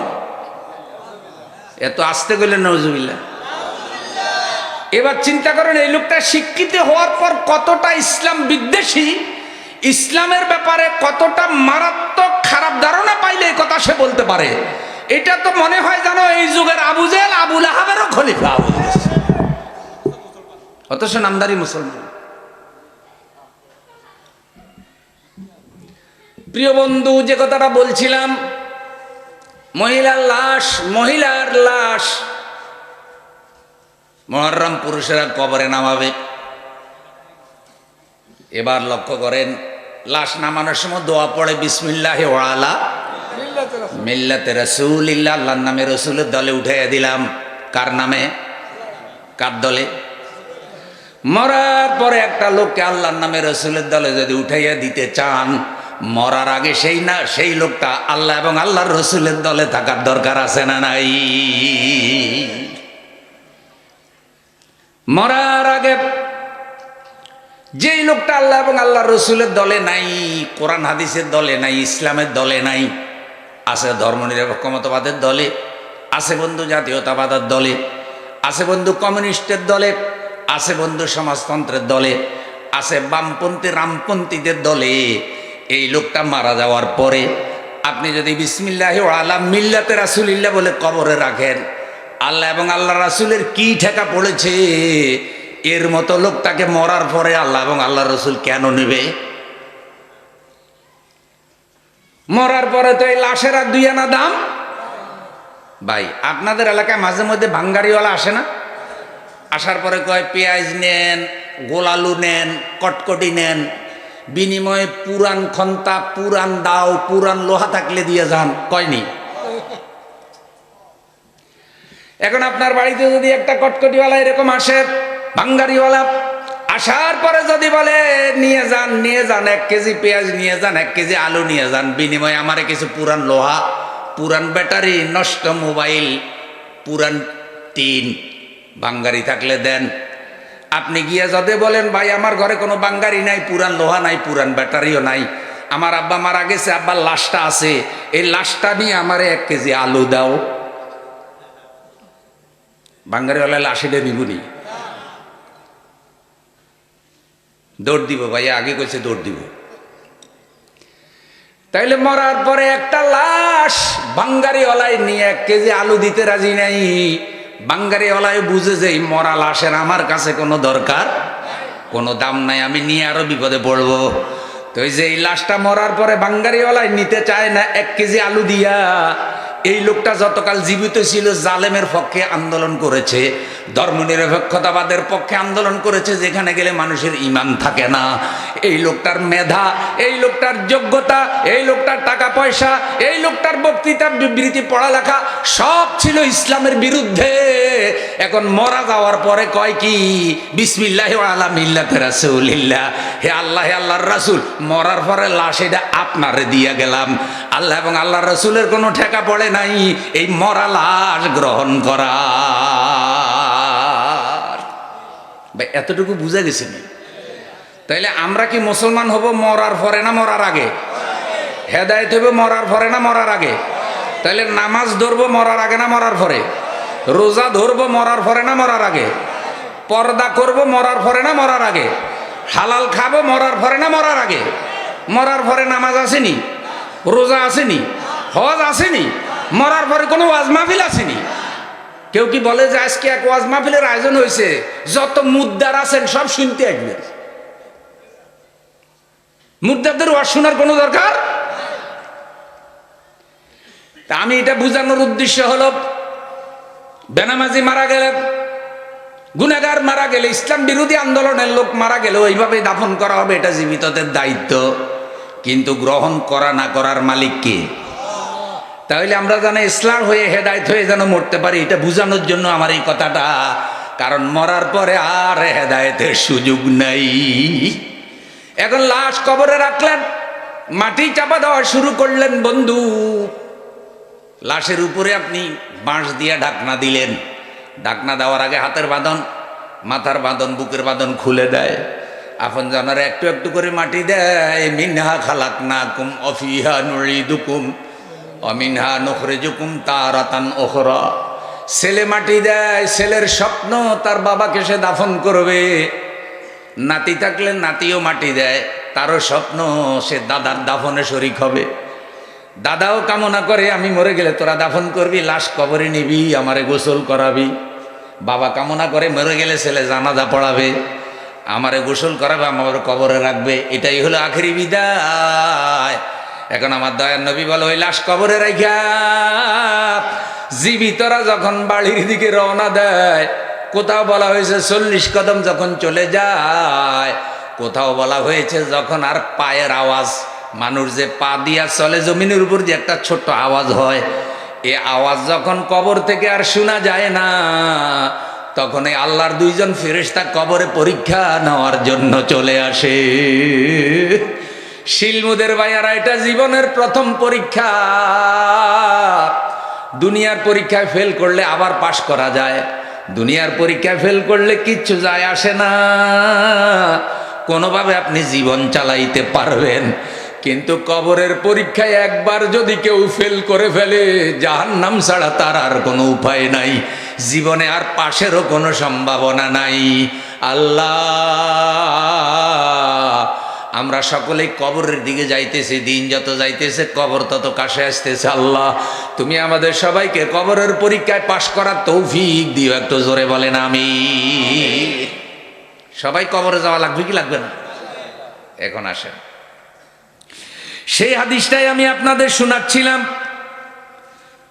এত আসতে গেলে নওজুবিল্লাহ। এবার চিন্তা করেন, এই লোকটা শিক্ষিত হওয়ার পর কতটা ইসলাম বিদ্বেষী, ইসলামের ব্যাপারে কতটা মারাত্মক খারাপ ধারণা পাইলে এই কথা সে বলতে পারে। এটা তো মনে হয় জানো এই যুগের আবু জেহেল, আবু লাহাবেরও খলিফা, অথচ নামদারি মুসলমান। প্রিয় বন্ধু, যে কথাটা বলছিলাম, মহিলার লাশ মুহররম পুরুষেরা কবরে নামাবে। এবার লক্ষ্য করেন, লাশ নামানোর সময় দোয়া পড়ে, বিসমিল্লাহি ওয়া আলা মিল্লাতে রাসূলিল্লাহ, আল্লাহর নামে, রসুলের দলে উঠাইয়া দিলাম। কার নামে? কার দলে? মরার পরে একটা লোককে আল্লাহর নামে, রসুলের দলে যদি উঠাইয়া দিতে চান, মরার আগে সেই লোকটা আল্লাহ এবং আল্লাহর রসুলের দলে থাকার দরকার আছে না নাই? মরার আগে যেই লোকটা আল্লাহ এবং আল্লাহর রসুলের দলে নাই, কোরআন হাদিসের দলে নাই, ইসলামের দলে নাই, আছে ধর্মনিরপেক্ষ মতবাদের দলে, আছে বন্ধু জাতীয়তাবাদের দলে, আছে বন্ধু কমিউনিস্টের দলে, আছে বন্ধু সমাজতন্ত্রের দলে, আছে বামপন্থী রামপন্থীদের দলে, এই লোকটা মারা যাওয়ার পরে আপনি যদি বিসমিল্লাহি ওয়া আলা মিল্লাতে রাসূলিল্লাহ বলে কবরে রাখেন, আল্লাহ এবং আল্লাহ রাসূলের কি ঠেকা পড়েছে? এর মতো লোকটাকে মরার পরে আল্লাহ এবং আল্লাহ রসুল কেন নেবে? মরার পরে তো এই লাশের আর 2 আনা দাম। ভাই, আপনাদের এলাকায় মাঝে মধ্যে ভাঙ্গারিওয়ালা আসে না? আসার পরে কয় পেঁয়াজ নেন, গোলালু নেন, কটকটি নেন, বিনিময়ে পুরান খন্তা, পুরান দাও, পুরান লোহা থাকলে দিয়ে যান, কয়নি? এখন আপনার বাড়িতে যদি একটা কটকটিওয়ালা এরকম আসে, ভাঙ্গারিওয়ালা, আসার পরে যদি বলে নিয়ে যান 1 কেজি পেঁয়াজ নিয়ে যান, 1 কেজি আলু নিয়ে যান, বিনিময়ে আমারে কিছু পুরান লোহা, পুরান ব্যাটারি, নষ্ট মোবাইল, পুরান টিন, ভাঙ্গারি থাকলে দেন। আপনি গিয়ে যদি বলেন ভাই আমার ঘরে কোনো ভাঙ্গারি নাই, পুরান লোহা নাই, পুরান ব্যাটারিও নাই, আমার আব্বা মারা গেছে, আব্বার লাশটা আছে, এই লাশটা নিয়ে আমারে 1 কেজি আলু দাও, ভাঙ্গারিওয়ালা লাশিটা নিবনি? দৌড় দিব ভাই, আগে কইছে দৌড় দিব। তাইলে মরার পরে একটা লাশ ভাঙ্গারিওয়ালায় নিয়ে 1 কেজি আলু দিতে রাজি নাই। ভাঙ্গারিওয়ালায় বুঝে যে মরা লাশের আমার কাছে কোনো দরকার কোনো দাম নাই, আমি নিয়ে আরো বিপদে পড়বো। তো এই যে এই লাশটা মরার পরে বাঙ্গারিওয়ালায় নিতে চায় না 1 কেজি আলু দিয়া। এই লোকটা যতকাল জীবিত ছিল জালেমের পক্ষে আন্দোলন করেছে, ধর্মনিরপেক্ষতাবাদের পক্ষে আন্দোলন করেছে, যেখানে গেলে মানুষের ঈমান থাকে না। এই লোকটার মেধা, এই লোকটার যোগ্যতা, এই লোকটার টাকা পয়সা, এই লোকটার বক্তৃতা বিবৃতি পড়ালেখা সব ছিল ইসলামের বিরুদ্ধে। এখন মরা যাওয়ার পরে কয় কি, বিসমিল্লাহি ওয়া আলা মিল্লাতি রাসূলিল্লাহ, হে আল্লাহ, হে আল্লাহর রাসূল, মরার পরে লাশ এটা আপনারে দিয়া গেলাম। আল্লাহ এবং আল্লাহর রাসূলের কোনো ঠেকা পড়ে নাই এই মরা লাশ গ্রহণ করা। ভাই এতটুকু বুঝা গেছে না? তাইলে আমরা কি মুসলমান হব মরার পরে না মরার আগে? হেদায়েত হইব মরার পরে না মরার আগে? তাইলে নামাজ ধরবো মরার আগে না মরার পরে? রোজা ধরবো মরার পরে না মরার আগে? পর্দা করব মরার পরে না মরার আগে? হালাল খাবো মরার পরে না মরার আগে? মরার পরে নামাজ আসেনি, রোজা আসেনি, হজ আসেনি, মরার পরে কোনো ওয়াজ মাহফিল আসেনি। কেউ কি বলে যে আজকে এক ওয়াজ মাহফিলের আয়োজন হয়েছে, যত মুদ্দার আছেন সব শুনতে আসবেন? মুদ্দারদের ওয়াজ শোনার কোনো দরকার? তা আমি এটা বোঝানোর উদ্দেশ্য হলো, বেনামাজি মারা গেলে, গুনাহগার মারা গেলে, ইসলাম বিরোধী আন্দোলনের লোক মারা গেলে ওইভাবে দাফন করা হবে, এটা জীবিতদের দায়িত্ব। কিন্তু গ্রহণ করা না করার মালিক কে? তাহলে আমরা যেন ইসলাম হয়ে হেদায়েত হয়ে যেন মরতে পারি, এটা বোঝানোর জন্য আমার এই কথাটা। কারণ মরার পরে আর হেদায়েতের সুযোগ নাই। এখন লাশ কবরে রাখলেন, মাটি চাপা দেওয়া শুরু করলেন। বন্ধু, লাশের উপরে আপনি বাঁশ দিয়ে ঢাকনা দিলেন। ঢাকনা দেওয়ার আগে হাতের বাঁধন, মাথার বাঁধন, বুকের বাঁধন খুলে দেয়। আপন জানার একটু একটু করে মাটি দেয়। মিনহা খালাকনাকুম ওয়া ফিহা নুঈদুকুম ওয়া মিনহা নুখরিজুকুম তারাতান উখরা। ছেলে মাটি দেয়, ছেলের স্বপ্ন তার বাবাকে সে দাফন করবে। নাতি থাকলে নাতিও মাটি দেয়, তারও স্বপ্ন সে দাদার দাফনে শরিক হবে। দাদাও কামনা করে আমি মরে গেলে তোরা দাফন করবি, লাশ কবরে নিবি, আমারে গোসল করাবি। বাবা কামনা করে মরে গেলে ছেলে জানাজা পড়াবে, আমারে গোসল করাবে, আমার কবরে রাখবে। এটাই হলো আখেরি বিদায়। এখন আমার দয়ার নবী বলে, ওই লাশ কবরে রাখা জীবিতরা যখন বাড়ির দিকে রওনা দেয়, কোথাও বলা হয়েছে 40 কদম যখন চলে যায়, কোথাও বলা হয়েছে যখন আর পায়ের আওয়াজ, মানুষ যে পা দিয়া চলে জমিনের উপর দিয়ে একটা ছোট্ট আওয়াজ হয়, এই আওয়াজ যখন কবর থেকে আর শোনা যায় না, তখন এই আল্লাহর 2 জন ফেরেশতা কবরে পরীক্ষা নেওয়ার জন্য চলে আসে। শিলমুদের ভাইয়ারা, এটা জীবনের প্রথম পরীক্ষা। দুনিয়ার পরীক্ষায় ফেল করলে আবার পাশ করা যায়, দুনিয়ার পরীক্ষায় ফেল করলে কিচ্ছু যায় আসে না, কোনোভাবে আপনি জীবন চালাইতে পারবেন। কিন্তু কবরের পরীক্ষায় একবার যদি কেউ ফেল করে ফেলে, জাহান্নাম ছাড়া তার আর কোনো উপায় নাই, জীবনে আর পাশেরও কোনো সম্ভাবনা নাই। আল্লাহ, আমরা সকলেই কবরের দিকে যাইতেছি, দিন যত যাইতেছে কবর তত কাছে আসতেছে। আল্লাহ, তুমি আমাদের সবাইকে কবরের পরীক্ষায় পাশ করার তৌফিক দিও। একটু জোরে বলেন আমিন। সবাই কবরে যাওয়া লাগবে কি লাগবে না? এখন আসেন, সেই হাদিসটাই আমি আপনাদের শোনাচ্ছিলাম।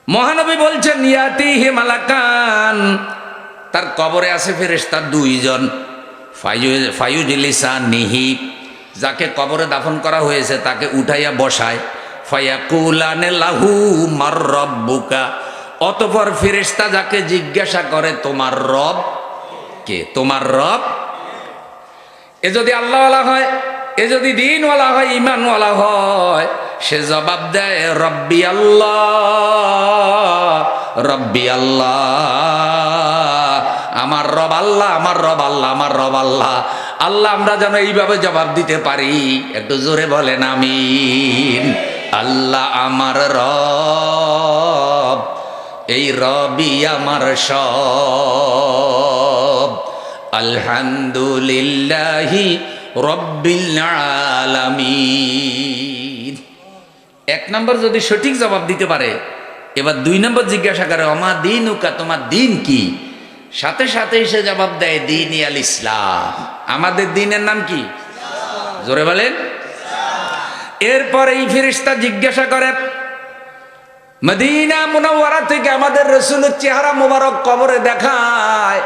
মহানবী বলছেন, ইয়াতিহি মালাকান, তার কবরে আছে ফেরেশতা 2 জন। ফায়ুজলিসানিহি, যাকে কবরে দাফন করা হয়েছে তাকে উঠাইয়া বসায়। ফায়াকুলানে লাহু মার রব্বুকা, অতঃপর ফেরেশতা যাকে জিজ্ঞাসা করে, তোমার রব কে? তোমার রব। এ যদি আল্লাহওয়ালা হয়, এ যদি দিনওয়ালা হয়, ইমানওয়ালা হয়, সে জবাব দেয়, রব্বি আল্লাহ, রব্বি আল্লাহ, আমার রব আল্লাহ, আমার রব আল্লাহ, আমার রব আল্লাহ। আল্লাহ, আমরা যেন এইভাবে জবাব দিতে পারি। একটু জোরে বলেন আমিন। আল্লাহ আমার রব, এই রবই আমার সব, আলহামদুলিল্লাহি রব্বিল আলামিন। 1 নম্বর যদি সঠিক জবাব দিতে পারে, এবার 2 নম্বর জিজ্ঞাসা করে, আমা দিনুকা, তোমার দিন কি? সাথে সাথে সে জবাব দেয়, দিন আল ইসলাম, আমাদের দিনের নাম কি? জোরে বলেন। এরপর এই ফেরেশতা জিজ্ঞাসা করে, মদিনা মুনাওয়ারা থেকে আমাদের রাসূলের চেহারা মোবারক কবরে দেখায়,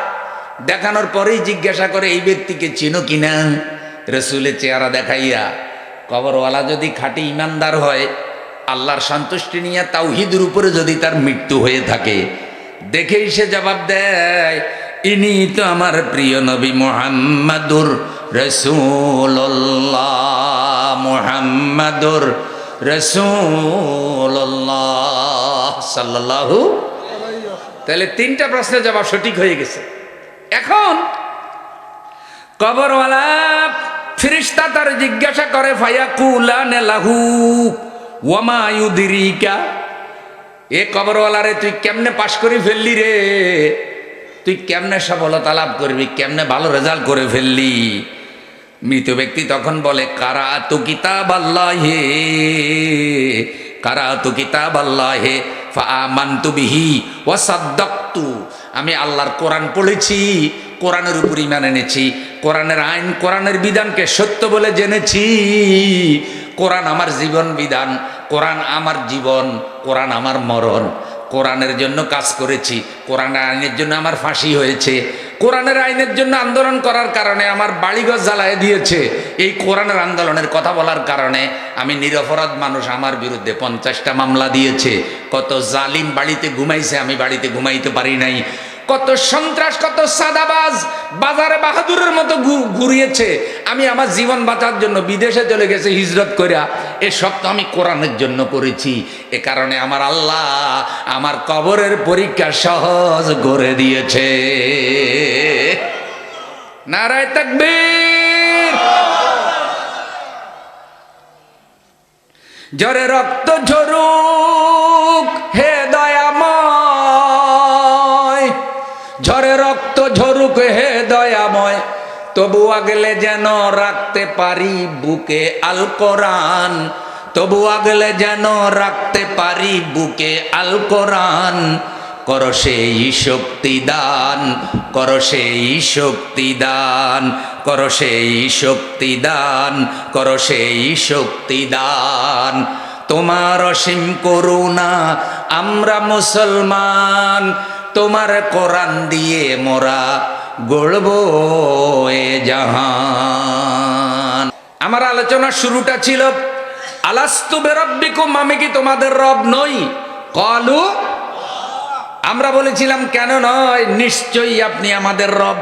দেখানোর পরেই জিজ্ঞাসা করে, এই ব্যক্তিকে চিনো কিনা? রাসূলের চেহারা দেখাইয়া কবরওয়ালা যদি খাঁটি ইমানদার হয়, আল্লাহর সন্তুষ্টি নিয়ে তাওহীদের উপরে যদি তার মৃত্যু হয়ে থাকে, দেখেই সে জবাব দেয়, ইনি তো আমার প্রিয় নবী মুহাম্মাদুর রাসূলুল্লাহ, মুহাম্মাদুর রাসূলুল্লাহ সাল্লাল্লাহু। তাহলে তিনটা প্রশ্নের জবাব সঠিক হয়ে গেছে। এখন কবরওয়ালা ফেরেশতা তার জিজ্ঞাসা করে, ফায়াকুলানে লাহু ওয়ামা ইউদরিকা, এ কবরওয়ালারে তুই কেমনে পাশ করে ফেললি রে? তুই কেমনে সফলতা লাভ করবি, কেমনে ভালো রেজাল্ট করে ফেললি? মৃত ব্যক্তি তখন বলে, কারাতু কিতাবাল্লাহি, কারাতু কিতাবাল্লাহি ফাআমানতু বিহি ওয়া সাদ্দাকতু, আমি আল্লাহর কোরআন পড়েছি, কোরআনের উপর ঈমান এনেছি, কোরআনের আইন, কোরআনের বিধানকে সত্য বলে জেনেছি। কোরআন আমার জীবন বিধান, কোরআন আমার জীবন, কোরআন আমার মরণ। কোরআনের জন্য কাজ করেছি, কোরআনের আইনের জন্য আমার ফাঁসি হয়েছে, কোরআনের আইনের জন্য আন্দোলন করার কারণে আমার বাড়িঘর জ্বালায় দিয়েছে। এই কোরআনের আন্দোলনের কথা বলার কারণে আমি নিরপরাধ মানুষ, আমার বিরুদ্ধে 50টা মামলা দিয়েছে। কত জালিম বাড়িতে ঘুমাইছে, আমি বাড়িতে ঘুমাইতে পারি নাই। কত সন্ত্রাস, কত সাদাবাজ বাজারে বাহাদুরের মতো ঘুরিয়েছে। আমি আমার জীবন বাঁচার জন্য বিদেশে চলে গেছে হিজরত কইরা। এসব তো আমি কোরআনের জন্য করেছি। এ কারণে আমার আল্লাহ আমার কবরের পরীক্ষা সহজ করে দিয়েছে। নারায়ে তাকবীর। জরে রক্ত ঝরুক হে দয়াময়, ঝরে রক্ত ঝরুক হে দয়াময়, তবু আগলে যেন রাখতে পারি বুকে আল কোরআন, তবু আগলে যেন রাখতে পারি বুকে আল কোরআন। কর সেই শক্তি দান, কর সেই শক্তি দান, কর সেই শক্তি দান, কর সেই শক্তি দান। তোমার অসীম করুণা আমরা মুসলমান, তোমার কোরআন দিয়ে মোরা গড়ব এ জাহান। আমার আলোচনার শুরুটা ছিল, আলাস্তু বিরাব্বিকুম, আমি কি তোমাদের রব নই? ক্বালু, আমরা বলেছিলাম কেন নয়, নিশ্চয়ই আপনি আমাদের রব।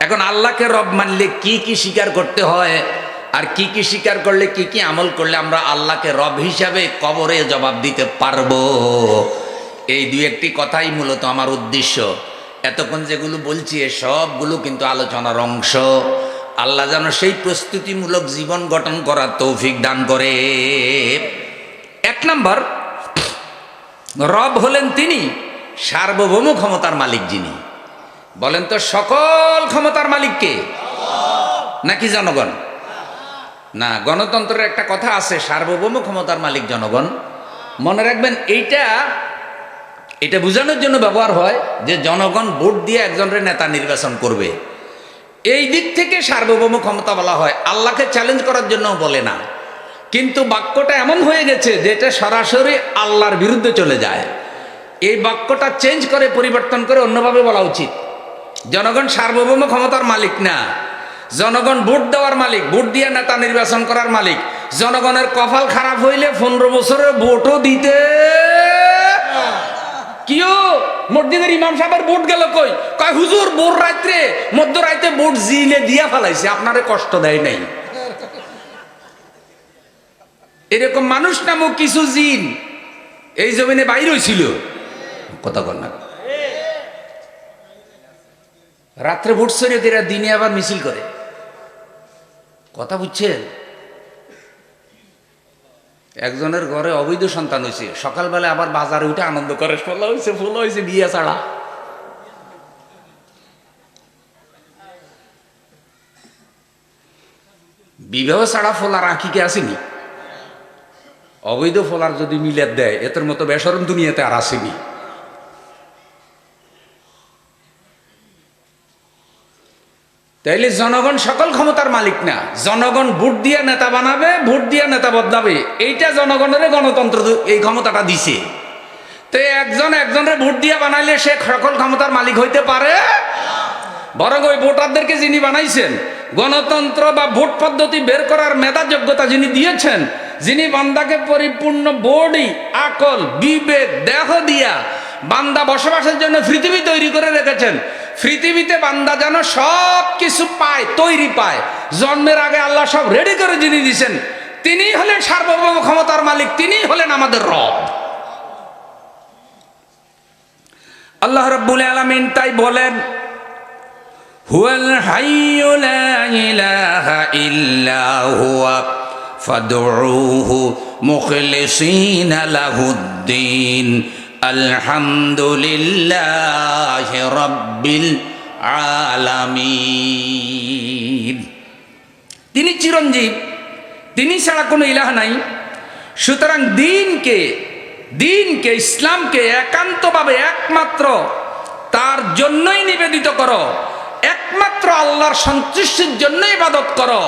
এখন আল্লাহকে রব মানলে কি কি স্বীকার করতে হয়, আর কি কি স্বীকার করলে, কি কি আমল করলে আমরা আল্লাহকে রব হিসাবে কবরে জবাব দিতে পারবো, এই দুই একটি কথাই মূলত আমার উদ্দেশ্য। এতক্ষণ যেগুলো বলছি সবগুলো কিন্তু আলোচনার অংশ। আল্লাহ যেন সেই প্রস্তুতিমূলক জীবন গঠন করার তৌফিক দান করে। 1 নম্বর, রব হলেন তিনি সার্বভৌম ক্ষমতার মালিক। যিনি বলেন তো, সকল ক্ষমতার মালিক কে? নাকি জনগণ? না, গণতন্ত্রের একটা কথা আছে, সার্বভৌম ক্ষমতার মালিক জনগণ। মনে রাখবেন, এটা বোঝানোর জন্য ব্যবহার হয় যে জনগণ ভোট দিয়ে একজনের নেতা নির্বাচন করবে। এই দিক থেকে সার্বভৌম ক্ষমতা বলা হয়, আল্লাহকে চ্যালেঞ্জ করার জন্য বলে না। কিন্তু বাক্যটা এমন হয়ে গেছে যে এটা সরাসরি আল্লাহর বিরুদ্ধে চলে যায়। এই বাক্যটা চেঞ্জ করে, পরিবর্তন করে অন্যভাবে বলা উচিত। জনগণ সার্বভৌম ক্ষমতার মালিক না, জনগণ ভোট দেওয়ার মালিক, ভোট দিয়ে নেতা নির্বাচন করার মালিক। জনগণের কপাল খারাপ হইলে 15 বছরে ভোটও দিতে, কিও মসজিদের ইমাম সাহেবের ভোট গেল কই? কয় হুজুর ভোর রাত্রে মধ্যরাতে ভোট জিলে দিয়া ফেলাইছে, আপনারে কষ্ট দেয় নাই। এরকম মানুষ নামক কিছু জিন এই জমিনে বাইর হয়েছিল। কথা বল না, রাত্রে ভোট সরিয়ে দিয়ে দিনে আবার মিছিল করে। কথা বুঝছেন? একজনের ঘরে অবৈধ সন্তান হয়েছে, সকালবেলা আবার বাজারে উঠে আনন্দ করে, ফল হয়েছে, ফুল হয়েছে, বিয়ে ছাড়া। বিবাহ ছাড়া ফলার আঁকিকে আসেনি। অবৈধ ফলার যদি মিলাদ দেয়, এদের মতো বেসরম দুনিয়াতে আর আসেনি। তাইলে জনগণ সকল ক্ষমতার মালিক না, জনগণ ভোট দিয়ে নেতা বানাবে, ভোট দিয়ে নেতা বদলাবে, এইটা জনগণের গণতন্ত্র এই ক্ষমতাটা দিছে। তো একজনের ভোট দিয়ে বানাইলে সে সকল ক্ষমতার মালিক হইতে পারে? বরং ওই ভোটারদেরকে যিনি বানাইছেন, গণতন্ত্র বা ভোট পদ্ধতি বের করার মেধা যোগ্যতা যিনি দিয়েছেন, যিনি বান্দাকে পরিপূর্ণ বডি, আকল, বিবেক, দেহ দিয়া বান্দা বসবাসের জন্য পৃথিবী তৈরি করে রেখেছেন, পৃথিবীতে বান্দা যেন সব কিছু পায়, তৈরি পায়, জন্মের আগে আল্লাহ সব রেডি করে যিনি দিয়েছেন, তিনি হলেন সার্বভৌম ক্ষমতার মালিক, তিনি হলেন আমাদের রব। আল্লাহ রাব্বুল আলামিন তাই বলেন, হুয়াল হাইয়্যু লা ইলাহা ইল্লা হুয়া ফাদউহু মুখলিসিনা লাহুদ্দিন আলহামদুলিল্লাহি রাব্বিল আলামিন। তিনি চিরঞ্জীব, তিনি ছাড়া কোনো ইলাহ নাই। সুতরাং দিনকে ইসলামকে একান্তভাবে একমাত্র তার জন্যই নিবেদিত করো, একমাত্র আল্লাহর সন্তুষ্টির জন্য ইবাদত করো,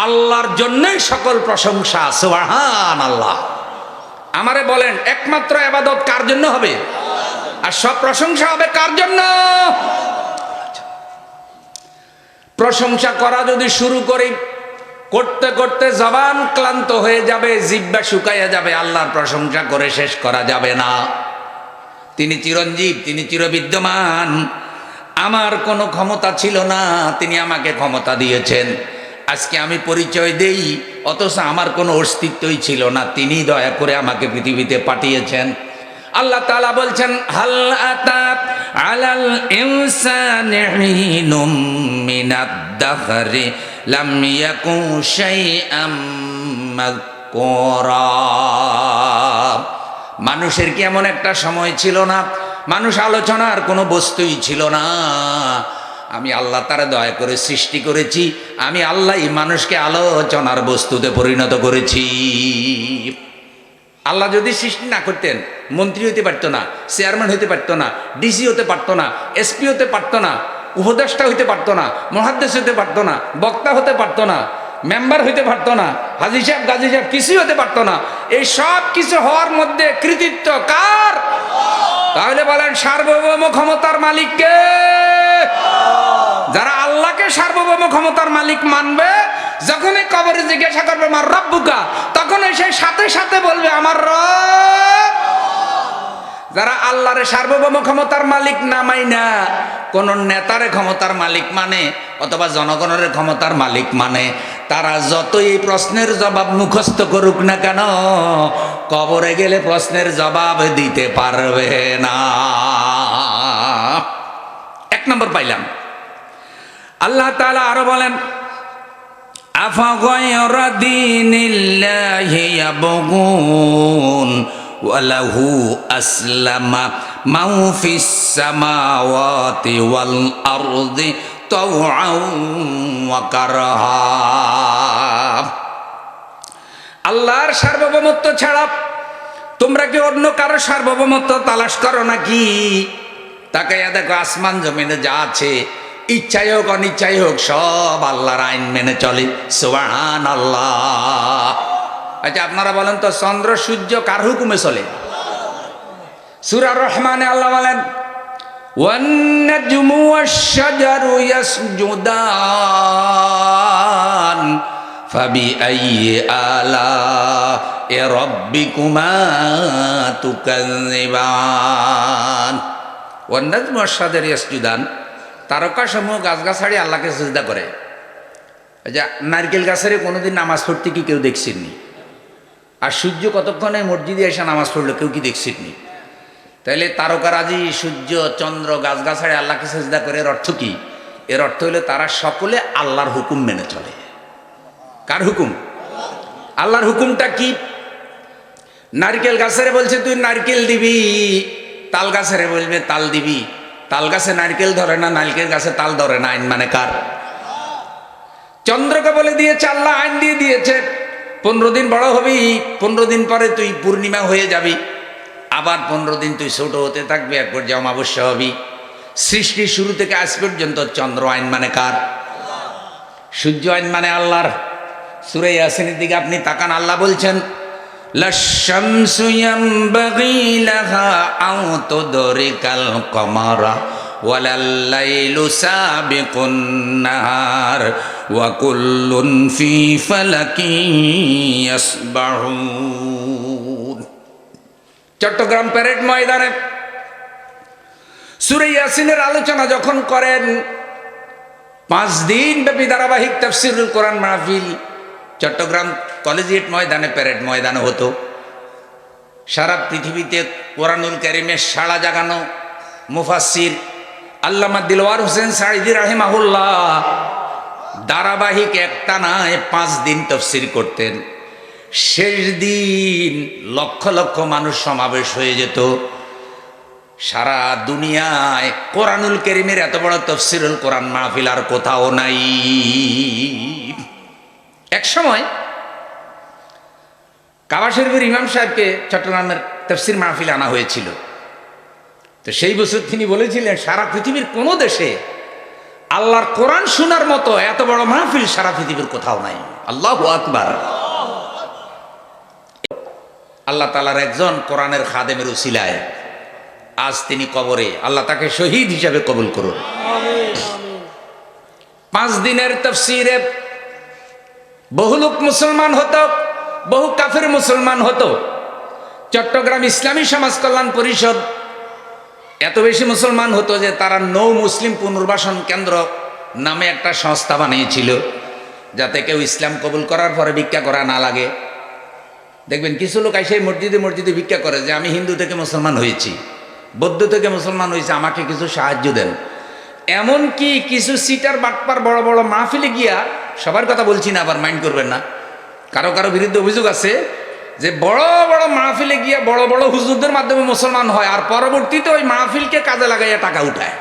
আল্লাহর জন্যই সকল প্রশংসা। সুবহানাল্লাহ। আমারে বলেন, একমাত্র ইবাদত কার জন্য হবে? আর সব প্রশংসা হবে কার জন্য? প্রশংসা করা যদি শুরু করি, করতে করতে জবান ক্লান্ত হয়ে যাবে, জিহ্বা শুকাইয়া যাবে, আল্লাহর প্রশংসা করে শেষ করা যাবে না। তিনি চিরঞ্জীব, তিনি চিরবিদ্যমান। আমার কোনো ক্ষমতা ছিল না, তিনি আমাকে ক্ষমতা দিয়েছেন। আজকে আমি পরিচয় দেই, অথচ আমার কোনো অস্তিত্বই ছিল না, তিনি দয়া করে আমাকে পৃথিবীতে পাঠিয়েছেন। আল্লাহ তাআলা বলছেন, হাল আতাত আলাল ইনসানি হিনুম মিনাদ দাহরি লাম ইয়াকুন শাইআম মাযকুরা। মানুষের কি এমন একটা সময় ছিল না, মানুষ আলোচনার কোনো বস্তুই ছিল না? আমি আল্লাহ তারা দয়া করে সৃষ্টি করেছি, আমি আল্লাহই মানুষকে আলোচনার বস্তুতে পরিণত করেছি। আল্লাহ যদি সৃষ্টি না করতেন, মন্ত্রী হতে পারতো না, চেয়ারম্যান হতে পারতো না, ডিসি হতে পারতো না, এসপি হতে পারতো না, উপদেষ্টা হইতে পারতো না, মুহাদ্দিস হতে পারতো না, বক্তা হতে পারতো না, মেম্বার হইতে পারতো না, হাজী সাহেব, গাজী সাহেব কিছুই হতে পারতো না। এই সব কিছু হওয়ার মধ্যে কৃতিত্ব কার? তাহলে বলেন, সার্বভৌম ক্ষমতার মালিক কে? যারা আল্লাহকে সার্বভৌম ক্ষমতার মালিক মানবে, যখনই কবরে জিজ্ঞাসা করবে আমার রব্বুকা, তখন সে সাথে সাথে বলবে আমার রব। যারা আল্লাহরে সার্বভৌম ক্ষমতার মালিক না মাইনা কোন নেতারে ক্ষমতার মালিক মানে, অথবা জনগণের ক্ষমতার মালিক মানে, তারা যতই প্রশ্নের জবাব মুখস্থ করুক না কেন, কবরে গেলে প্রশ্নের জবাব দিতে পারবে না। এক নম্বর পাইলাম। আল্লাহ তাআলা আরো বলেন, আফা গায়রা দীনিল্লাহি ইয়াবগুন ওয়ালাহু আসলামা মান ফিস সামাওয়াতি ওয়াল আরদি তাওআন ওয়া কারহা। আল্লাহর সার্বভৌমত্ব ছাড়া তোমরা কি অন্য কারো সার্বভৌমত্ব তালাশ করো নাকি? তাকাইয়া দেখো, আসমান জমিনে যা আছে, ইচ্ছাই হোক অনিচ্ছাই হোক, সব আল্লাহর আইন মেনে চলে। সুবহানাল্লাহ। আচ্ছা, আপনারা বলেন তো, চন্দ্র সূর্য কার হুকুমে চলে? সূরা রহমানে আল্লাহ বলেন, ওয়ান নাজমু ওয়াশ-শাজারু ইয়াসজুদান ফাবিআইয়ি আলা'i রাব্বিকুমা তুকাযযিবান। ওয়ান নাজমু ওয়াশ-শাজারু ইয়াসজুদান, তারকাসমূহ গাছগাছাড়ি আল্লাহকে সিজদা করে। আচ্ছা, নারকেল গাছের কোনোদিন নামাজ পড়তে কি কেউ দেখছেননি? আর সূর্য কতক্ষণে মসজিদে এসে নামাজ পড়লো কেউ কি দেখছেননি? তাইলে তারকারাজি, সূর্য, চন্দ্র, গাছগাছাড়ি আল্লাহকে সিজদা করে, এর অর্থ কি? এর অর্থ হলো তারা সকলে আল্লাহর হুকুম মেনে চলে। কার হুকুম? আল্লাহর হুকুমটা কি? নারকেল গাছের বলছে তুই নারকেল দিবি, তাল গাছের বলবে তাল দিবি। তাল গাছে নারকেল ধরে না, নারকেল গাছে তাল ধরে না, আইন মানে কার? চন্দ্রকে বলে দিয়েছে আল্লাহ, আইন দিয়ে দিয়েছে, 15 দিন বড় হবি, 15 দিন পরে তুই পূর্ণিমা হয়ে যাবি, আবার 15 দিন তুই ছোট হতে থাকবি, এক পর্যায়ে অমাবস্যা হবি। সৃষ্টির শুরু থেকে আজ পর্যন্ত চন্দ্র আইন মানে কার? সূর্য আইন মানে আল্লাহর। সূরা ইয়াসিনের দিকে আপনি তাকান, আল্লাহ বলছেন লাশ-শামসু ইয়ানবাগী লাহা আন তুদরিকাল কমারা ওয়ালাল-লাইলু সাবিকুন নাহার ওয়া কুল্লুন ফি ফালাকিন ইয়াসবাহুন। চট্টগ্রাম প্যারেড ময়দানে সূরা ইয়াসিনের আলোচনা যখন করেন, 5 দিন ব্যাপী ধারাবাহিক তাফসীরুল কোরআন মাহফিল চট্টগ্রাম কলেজিয়েট ময়দানে, প্যারেড ময়দানে হতো। সারা পৃথিবীতে কোরআনুল কারীমের সাড়া জাগানো মুফাসসির আল্লামা দিলওয়ার হোসেন সাঈদী রাহিমাহুল্লাহ ধারাবাহিক একটানায় 5 দিন তাফসীর করতেন। শেষ দিন লক্ষ লক্ষ মানুষ সমাবেশ হয়ে যেত। সারা দুনিয়ায় কোরআনুল কারীমের এত বড় তাফসীরুল কোরআন মাহফিল আর কোথাও নাই। এক সময় কাবা শরীফের ইমাম সাহেবকে চট্টগ্রামের তাফসীর মাহফিল আনা হয়েছিল। তো সেই বছর তিনি বলেছিলেন সারা পৃথিবীর কোনো দেশে আল্লাহর কোরআন শোনার মতো এত বড় মাহফিল সারা পৃথিবীর কোথাও নাই। আল্লাহু আকবার। আল্লাহ তাআলার একজন কোরআনের খাদেমের উসিলায় আজ তিনি কবরে, আল্লাহ তাকে শহীদ হিসাবে কবুল করুন। 5 দিনের তাফসীরে বহু লোক মুসলমান হতো, বহু কাফের মুসলমান হতো। চট্টগ্রাম ইসলামী সমাজ কল্যাণ পরিষদ এত বেশি মুসলমান হতো যে তারা নৌ মুসলিম পুনর্বাসন কেন্দ্র নামে একটা সংস্থা বানিয়েছিল, যাতে কেউ ইসলাম কবুল করার পরে ভিক্ষা করা না লাগে। দেখবেন কিছু লোক এসে মসজিদে মসজিদে ভিক্ষা করে যে আমি হিন্দু থেকে মুসলমান হয়েছি, বৌদ্ধ থেকে মুসলমান হয়েছে, আমাকে কিছু সাহায্য দেন। এমনকি কিছু সিটার বাটপার বড় বড় মাহফিলে গিয়া, সবার কথা বলছি না, আবার মাইন্ড করবেন না, কারো কারো বিরুদ্ধে অভিযোগ আছে যে বড় বড় মাহফিলে গিয়া বড় বড় হুজুরদের মাধ্যমে মুসলমান হয়, আর পরবর্তীতে ওই মাহফিলকে কাজে লাগাইয়া টাকা উঠায়।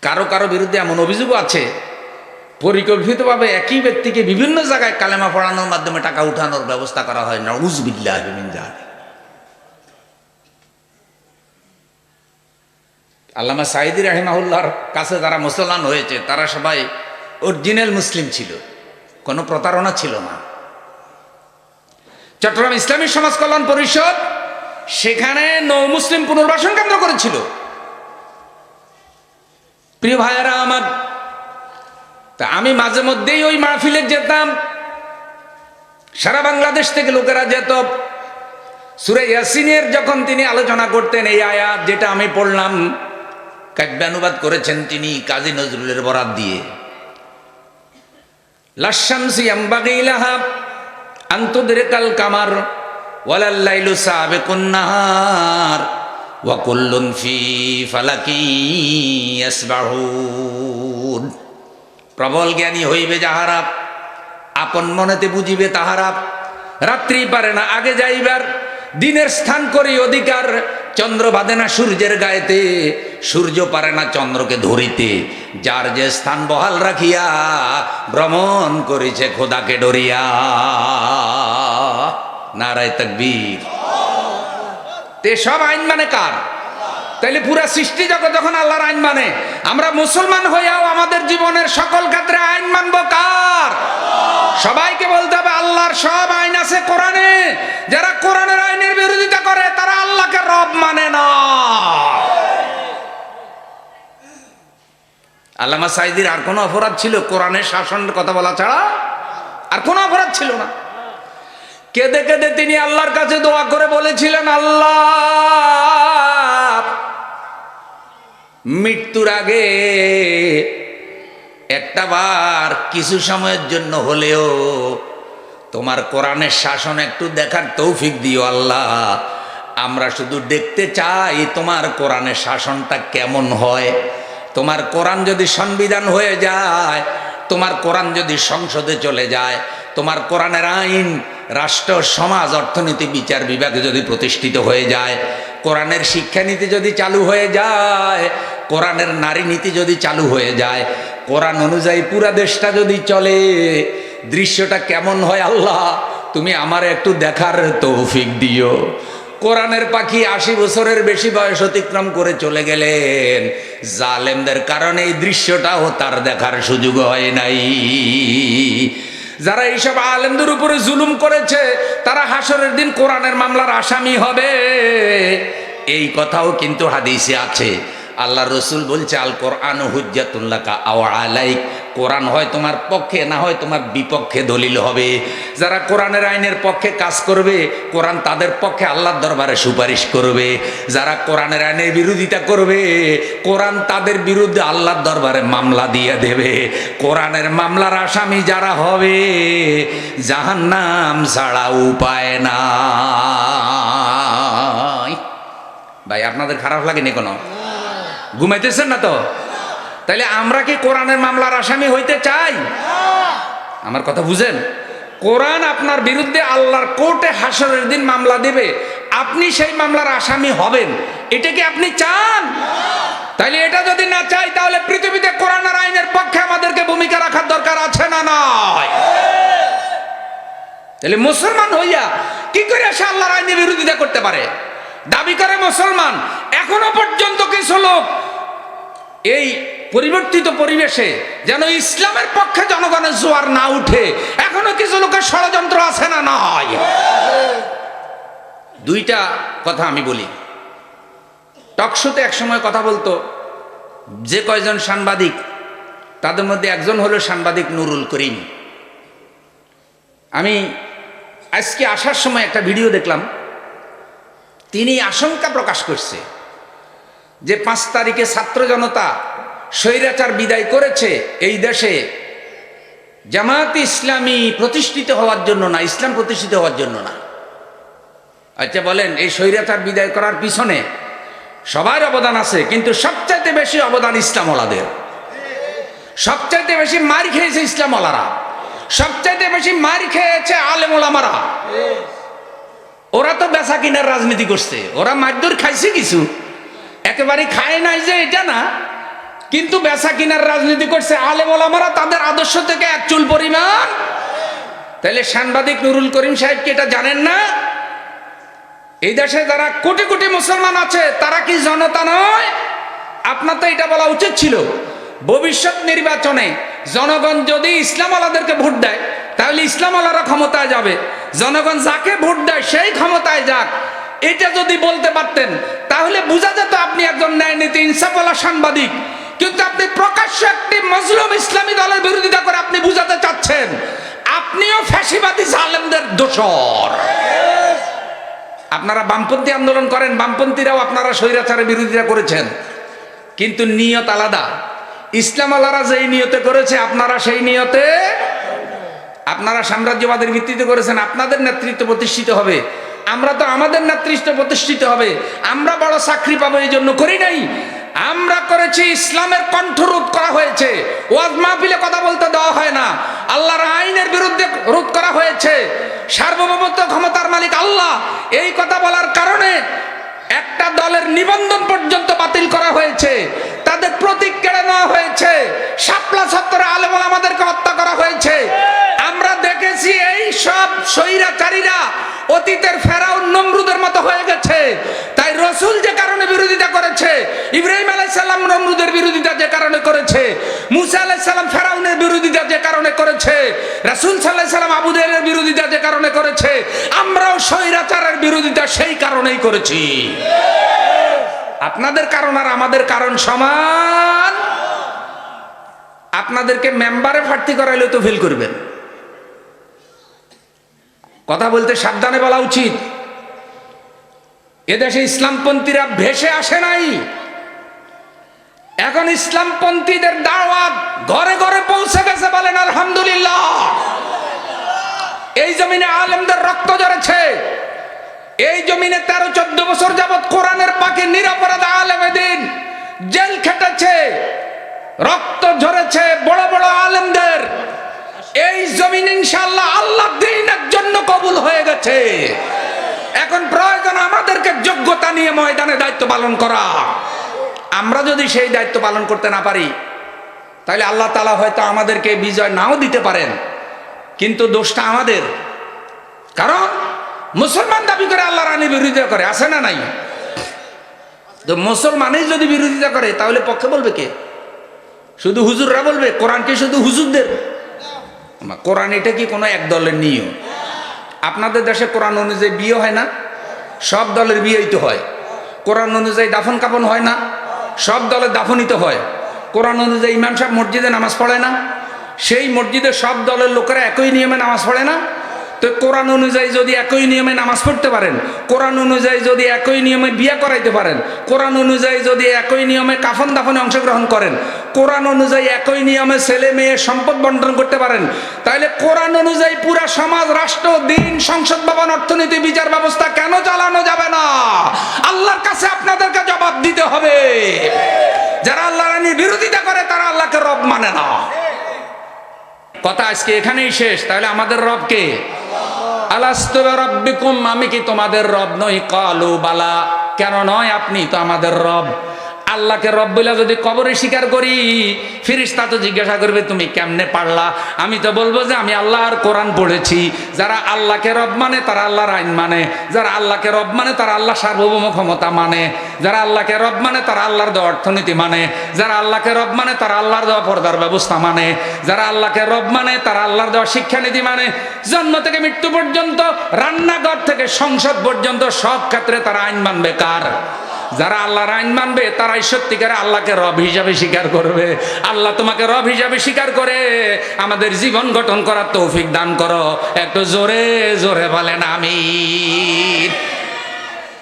কারো কারো বিরুদ্ধে এমন অভিযোগও আছে পরিকল্পিতভাবে একই ব্যক্তিকে বিভিন্ন জায়গায় কালেমা পড়ানোর মাধ্যমে টাকা উঠানোর ব্যবস্থা করা হয়। নাউযুবিল্লাহি মিন যালিক। আল্লামা সাঈদী রাহিমাহুল্লাহর কাছে যারা মুসলমান হয়েছে তারা সবাই অরিজিনাল মুসলিম ছিল, কোনো প্রতারণা ছিল না। চট্টগ্রাম ইসলামী সমাজ কল্যাণ পরিষদ সেখানে নৌ মুসলিম পুনর্বাসন কেন্দ্র করেছিল। প্রিয় ভাইয়েরা আমার, তা আমি মাঝে মধ্যেই ওই মাহফিলে যেতাম। সারা বাংলাদেশ থেকে লোকেরা যেত। সূরা ইয়াসিনের যখন তিনি আলোচনা করতেন, এই আয়াত যেটা আমি পড়লাম কাব্যানুবাদ করেছেন তিনি কাজী নজরুলের বরাত দিয়ে। লাশ-শামসি ইয়ানবাগী লাহা আন তুদরিকাল কামার ওয়ালাল-লাইলু সাবিকুন নাহার ওয়া কুল্লুন ফি ফালাকিন ইয়াসবাহুন। প্রবল জ্ঞানী হইবে যাহারা, আপন মনেতে বুঝিবে তাহারা, রাত্রি পারে না আগে যাইবার, দিনের স্থান করি অধিকার, চন্দ্র বাঁধে না সূর্যের গায়েতে, সূর্য পারে না চন্দ্রকে ধরিতে, যার যে স্থান বহাল রাখিয়া ভ্রমণ করিছে খোদাকে ডরিয়া। নারায়ে তাকবীর। তে সব আইন মানে কার? তাইলে পুরা সৃষ্টি জগৎ যখন আল্লাহর আইন মানে, আমরা মুসলমান হইয়াও আমাদের জীবনের সকল ক্ষেত্রে আইন মানবো কার? সবাইকে বলতে হবে আল্লাহর সব আইন আছে কোরআনে। যারা কোরআনের আইনের বিরোধিতা করে তারা আল্লাহকে রব মানে না। আল্লামা সাঈদীর আর কোনো অপরাধ ছিল কোরআনের শাসনের কথা বলা ছাড়া? আর কোনো অপরাধ ছিল না। কেঁদে কেঁদে তিনি আল্লাহর কাছে দোয়া করে বলেছিলেন, আল্লাহ মৃত্যুর আগে একটা বার কিছু সময়ের জন্য হলেও তোমার কোরআনের শাসন একটু দেখার তৌফিক দিও আল্লাহ। আমরা শুধু দেখতে চাই তোমার কোরআনের শাসনটা কেমন হয়। তোমার কোরআন যদি সংবিধান হয়ে যায়, তোমার কোরআন যদি সংসদে চলে যায়, তোমার কোরআনের আইন রাষ্ট্র সমাজ অর্থনীতি বিচার বিভাগে যদি প্রতিষ্ঠিত হয়ে যায়, কোরআনের শিক্ষানীতি যদি চালু হয়ে যায়, কোরআনের নারী নীতি যদি চালু হয়ে যায়, কোরআন অনুযায়ী পুরা দেশটা যদি চলে, দৃশ্যটা কেমন হয় আল্লাহ তুমি আমার একটু দেখার তৌফিক দিও। কোরআনের পাখি 80 বছরের বেশি বয়স অতিক্রম করে চলে গেলেন। জালেমদের কারণে এই দৃশ্যটাও তার দেখার সুযোগ হয় নাই। যারা এইসব আলেমদের উপরে জুলুম করেছে তারা হাসরের দিন কোরআনের মামলার আসামি হবে, এই কথাও কিন্তু হাদিসে আছে। আল্লাহ রসুল বলছে আল কোরআন হুজ্জাতুন লাকা আও আলাইক, কোরআন হয় তোমার পক্ষে না হয় তোমার বিপক্ষে দলিল হবে। যারা কোরআনের আইনের পক্ষে কাজ করবে কোরআন তাদের পক্ষে আল্লাহর দরবারে সুপারিশ করবে। যারা কোরআনের আইনের বিরোধিতা করবে কোরআন তাদের বিরুদ্ধে আল্লাহর দরবারে মামলা দিয়ে দেবে। কোরআনের মামলার আসামি যারা হবে জাহান্নাম ছাড়া উপায় নাই। ভাই আপনাদের খারাপ লাগেনি কোনো? ঘুমাইতেছেন না তো? তাইলে আমরা কি কোরআনের মামলার আসামি হইতে চাই? আমার কথা বুঝেন? কোরআন আপনার বিরুদ্ধে আল্লাহর কোর্টে হাসরের দিন মামলা দেবে, আপনি সেই মামলার আসামি হবেন, এটা কি আপনি চান? তাইলে এটা যদি না চাই তাহলে পৃথিবীতে কোরআনের আইনের পক্ষে আমাদেরকে ভূমিকা রাখার দরকার আছে না নয়? তাহলে মুসলমান হইয়া কি করে সে আল্লাহর আইনের বিরোধিতা করতে পারে? দাবি করে মুসলমান, এখনো পর্যন্ত কিছু লোক এই পরিবর্তিত পরিবেশে যেন ইসলামের পক্ষে জনগণের জোয়ার না উঠে এখনো কিছু লোকের ষড়যন্ত্র আছে না নয়? দুইটা কথা আমি বলি। টকশোতে একসময় কথা বলতো যে কয়জন সাংবাদিক, তাদের মধ্যে একজন হলো সাংবাদিক নুরুল করিম। আমি আজকে আসার সময় একটা ভিডিও দেখলাম, তিনি আশঙ্কা প্রকাশ করছে যে 5 তারিখে ছাত্র জনতা স্বৈরাচার বিদায় করেছে এই দেশে জামায়াতে ইসলামী প্রতিষ্ঠিত হওয়ার জন্য না, ইসলাম প্রতিষ্ঠিত হওয়ার জন্য না। আচ্ছা বলেন, এই স্বৈরাচার বিদায় করার পিছনে সবার অবদান আছে, কিন্তু সবচাইতে বেশি অবদান ইসলামওয়ালাদের। সবচাইতে বেশি মার খেয়েছে ইসলামওয়ালারা, সবচাইতে বেশি মার খেয়েছে আলেম ওলামারা। ওরা তো বেচা কিনার রাজনীতি করছে, ওরা মারধর খাইছে কিছু, একেবারে খায় নাই যে এটা না, কিন্তু বেচা কিনার রাজনীতি করছে আলেম ওলামারা তাদের আদর্শ থেকে এক চুল পরিমাণ। তাহলে সাংবাদিক নুরুল করিম সাহেব কি এটা জানেন না? এই দেশে যারা কোটি কোটি মুসলমান আছে তারা কি জনতা নয়? আপনার তো এটা বলা উচিত ছিল। ভবিষ্যৎ নির্বাচনে জনগণ যদি ইসলামওয়ালাদেরকে ভোট দেয় তাহলে ইসলামওয়ালারা ক্ষমতায় যাবে, জনগণ যাকে ভোট দেয় সেই ক্ষমতায় যাক, এটা যদি বলতে পারতেন তাহলে বোঝা যেত আপনি একজন ন্যায় নীতি ইনসাফওয়ালা সাংবাদিক। কিন্তু আপনি প্রকাশ্য একটি মজলুম ইসলামী দলের বিরোধিতা করে আপনি বুঝাতে চাচ্ছেন আপনিও ফ্যাসিবাদী জালেমদের দোসর। আপনারা বামপন্থী আন্দোলন করেন, বামপন্থীরাও আপনারা স্বৈরাচারের বিরোধিতা করেছেন, কিন্তু নিয়ত আলাদা। ইসলামওয়ালারা যেই নিয়তে করেছে আপনারা সেই নিয়তে, আপনারা সাম্রাজ্যবাদের ভিত্তিতে করেছেন, আপনাদের নেতৃত্ব প্রতিষ্ঠিত হবে। আমরা তো আমাদের নেতৃত্ব প্রতিষ্ঠিত হবে, আমরা বড় চাকরি পাবো এই জন্য করি নাই। আমরা করেছি ইসলামের কণ্ঠরোধ করা হয়েছে, ওয়াজ মাহফিলে কথা বলতে দেওয়া হয় না, আল্লাহর আইনের বিরুদ্ধে রোধ করা হয়েছে। সার্বভৌমত্ব ক্ষমতার মালিক আল্লাহ, এই কথা বলার কারণে একটা দলের নিবন্ধন পর্যন্ত বাতিল করা হয়েছে, তাদের প্রতীক কেড়ে নেওয়া হয়েছে, শাপলা চত্বরে আলেম ওলামাদেরকে হত্যা করা হয়েছে। আমরা দেখেছি এই সব স্বৈরাচারীরা অতীতের ফেরাউন নমরুদের মতো হয়ে গেছে। তাই রসুল যে কারণে বিরোধিতা করেছে, ইব্রাহিম আলাইহিস সালাম নমরুদের বিরোধিতা যে কারণে করেছে, মুসা আলাইহিস সালাম ফেরাউনের বিরোধিতা যে কারণে করেছে, রাসূল সাল্লাল্লাহু আলাইহি সাল্লাম আবু জাহেলের বিরোধিতা যে কারণে করেছে, আমরাও স্বৈরাচারের বিরোধিতা সেই কারণেই করেছি। আপনাদের কারণ আর আমাদের কারণ সমান। আপনাদেরকে মেম্বারে প্রার্থী করাইলে তো ফেল করবেন। কথা বলতে সাবধানে বলা উচিত। এদেশে ইসলামপন্থীরা ভেসে আসে নাই, এখন ইসলামপন্থীদের দাওয়াত ঘরে ঘরে পৌঁছে গেছে, বলেন আলহামদুলিল্লাহ। এই জমিনে আলেমদের রক্ত ঝরেছে, এই জমিনে 13-14 বছর যাবত কোরআনের পাখি নিরপরাধ আলেমে দিন জেল খেটেছে, রক্ত ঝরেছে বড় বড় আলেমদের। এই জমিন ইনশাআল্লাহ আল্লাহ দ্বীনের জন্য কবুল হয়ে গেছে। এখন প্রয়োজন আমাদেরকে যোগ্যতা নিয়ে ময়দানে দায়িত্ব পালন করা। আমরা যদি সেই দায়িত্ব পালন করতে না পারি তাহলে আল্লাহ তাআলা হয়তো আমাদেরকে বিজয় নাও দিতে পারেন, কিন্তু দোষটা আমাদের। কারণ মুসলমান দাবি করে আল্লাহর আইনের বিরোধিতা করে, আছে না নাই? তো মুসলমানই যদি বিরোধিতা করে তাহলে পক্ষে বলবে কে? শুধু হুজুররা বলবে? কোরআন কি শুধু হুজুরদের? কোরআন এটা কি কোনো এক দলের নিয়ম? আপনাদের দেশে কোরআন অনুযায়ী বিয়ে হয় না? সব দলের বিয়েই তো হয়। কোরআন অনুযায়ী দাফন কাফন হয় না? সব দলের দাফনই তো হয়। কোরআন অনুযায়ী ইমাম সাহেব মসজিদে নামাজ পড়ে না? সেই মসজিদে সব দলের লোকেরা একই নিয়মে নামাজ পড়ে না? তো কোরআন অনুযায়ী যদি একই নিয়মে নামাজ পড়তে পারেন, কোরআন অনুযায়ী যদি একই নিয়মে বিয়ে করাইতে পারেন, কোরআন অনুযায়ী যদি একই নিয়মে কাফন দাফনে অংশগ্রহণ করেন, কোরআন অনুযায়ী একই নিয়মে ছেলে মেয়ে সম্পদ বন্টন করতে পারেন, তাহলে কোরআন অনুযায়ী পুরা সমাজ, রাষ্ট্র, দিন, সংসদ ভবন, অর্থনীতি, বিচার ব্যবস্থা কেন চালানো যাবে না? আল্লাহর কাছে আপনাদেরকে জবাব দিতে হবে। যারা আল্লাহর আইনের বিরোধিতা করে তারা আল্লাহকে রব মানে না। কথা আজকে এখানেই শেষ। তাহলে আমাদের রব কে? আলাস্তু বিরাব্বিকুম, আমি কি তোমাদের রব নই? কালু বালা, কেন নয়? আপনি তো আমাদের রব। আল্লাহকে রব বলে যদি কবরে স্বীকার করি, ফেরেশতা তো জিজ্ঞাসা করবে তুমি কেমনে পারলা? আমি তো বলবো যে আমি আল্লাহর কোরআন পড়েছি। যারা আল্লাহকে রব মানে তারা আল্লাহর আইন মানে, যারা আল্লাহকে রব মানে তারা আল্লাহ সার্বভৌম ক্ষমতা মানে, যারা আল্লাহকে রব মানে তারা আল্লাহর দেওয়া অর্থনীতি মানে, যারা আল্লাহকে রব মানে তারা আল্লাহর দেওয়া পর্দার ব্যবস্থা মানে, যারা আল্লাহকে রব মানে তারা আল্লাহর দেওয়া শিক্ষানীতি মানে। জন্ম থেকে মৃত্যু পর্যন্ত, রান্নাঘর থেকে সংসদ পর্যন্ত সব ক্ষেত্রে তারা আইন মানবে কার? যারা আল্লাহর আইন মানবে তারাই সত্যিকারে আল্লাহকে রব হিসাবে স্বীকার করবে। আল্লাহ তোমাকে রব হিসাবে স্বীকার করে আমাদের জীবন গঠন করার তৌফিক দান করো। একটু জোরে জোরে বলেন আমিন।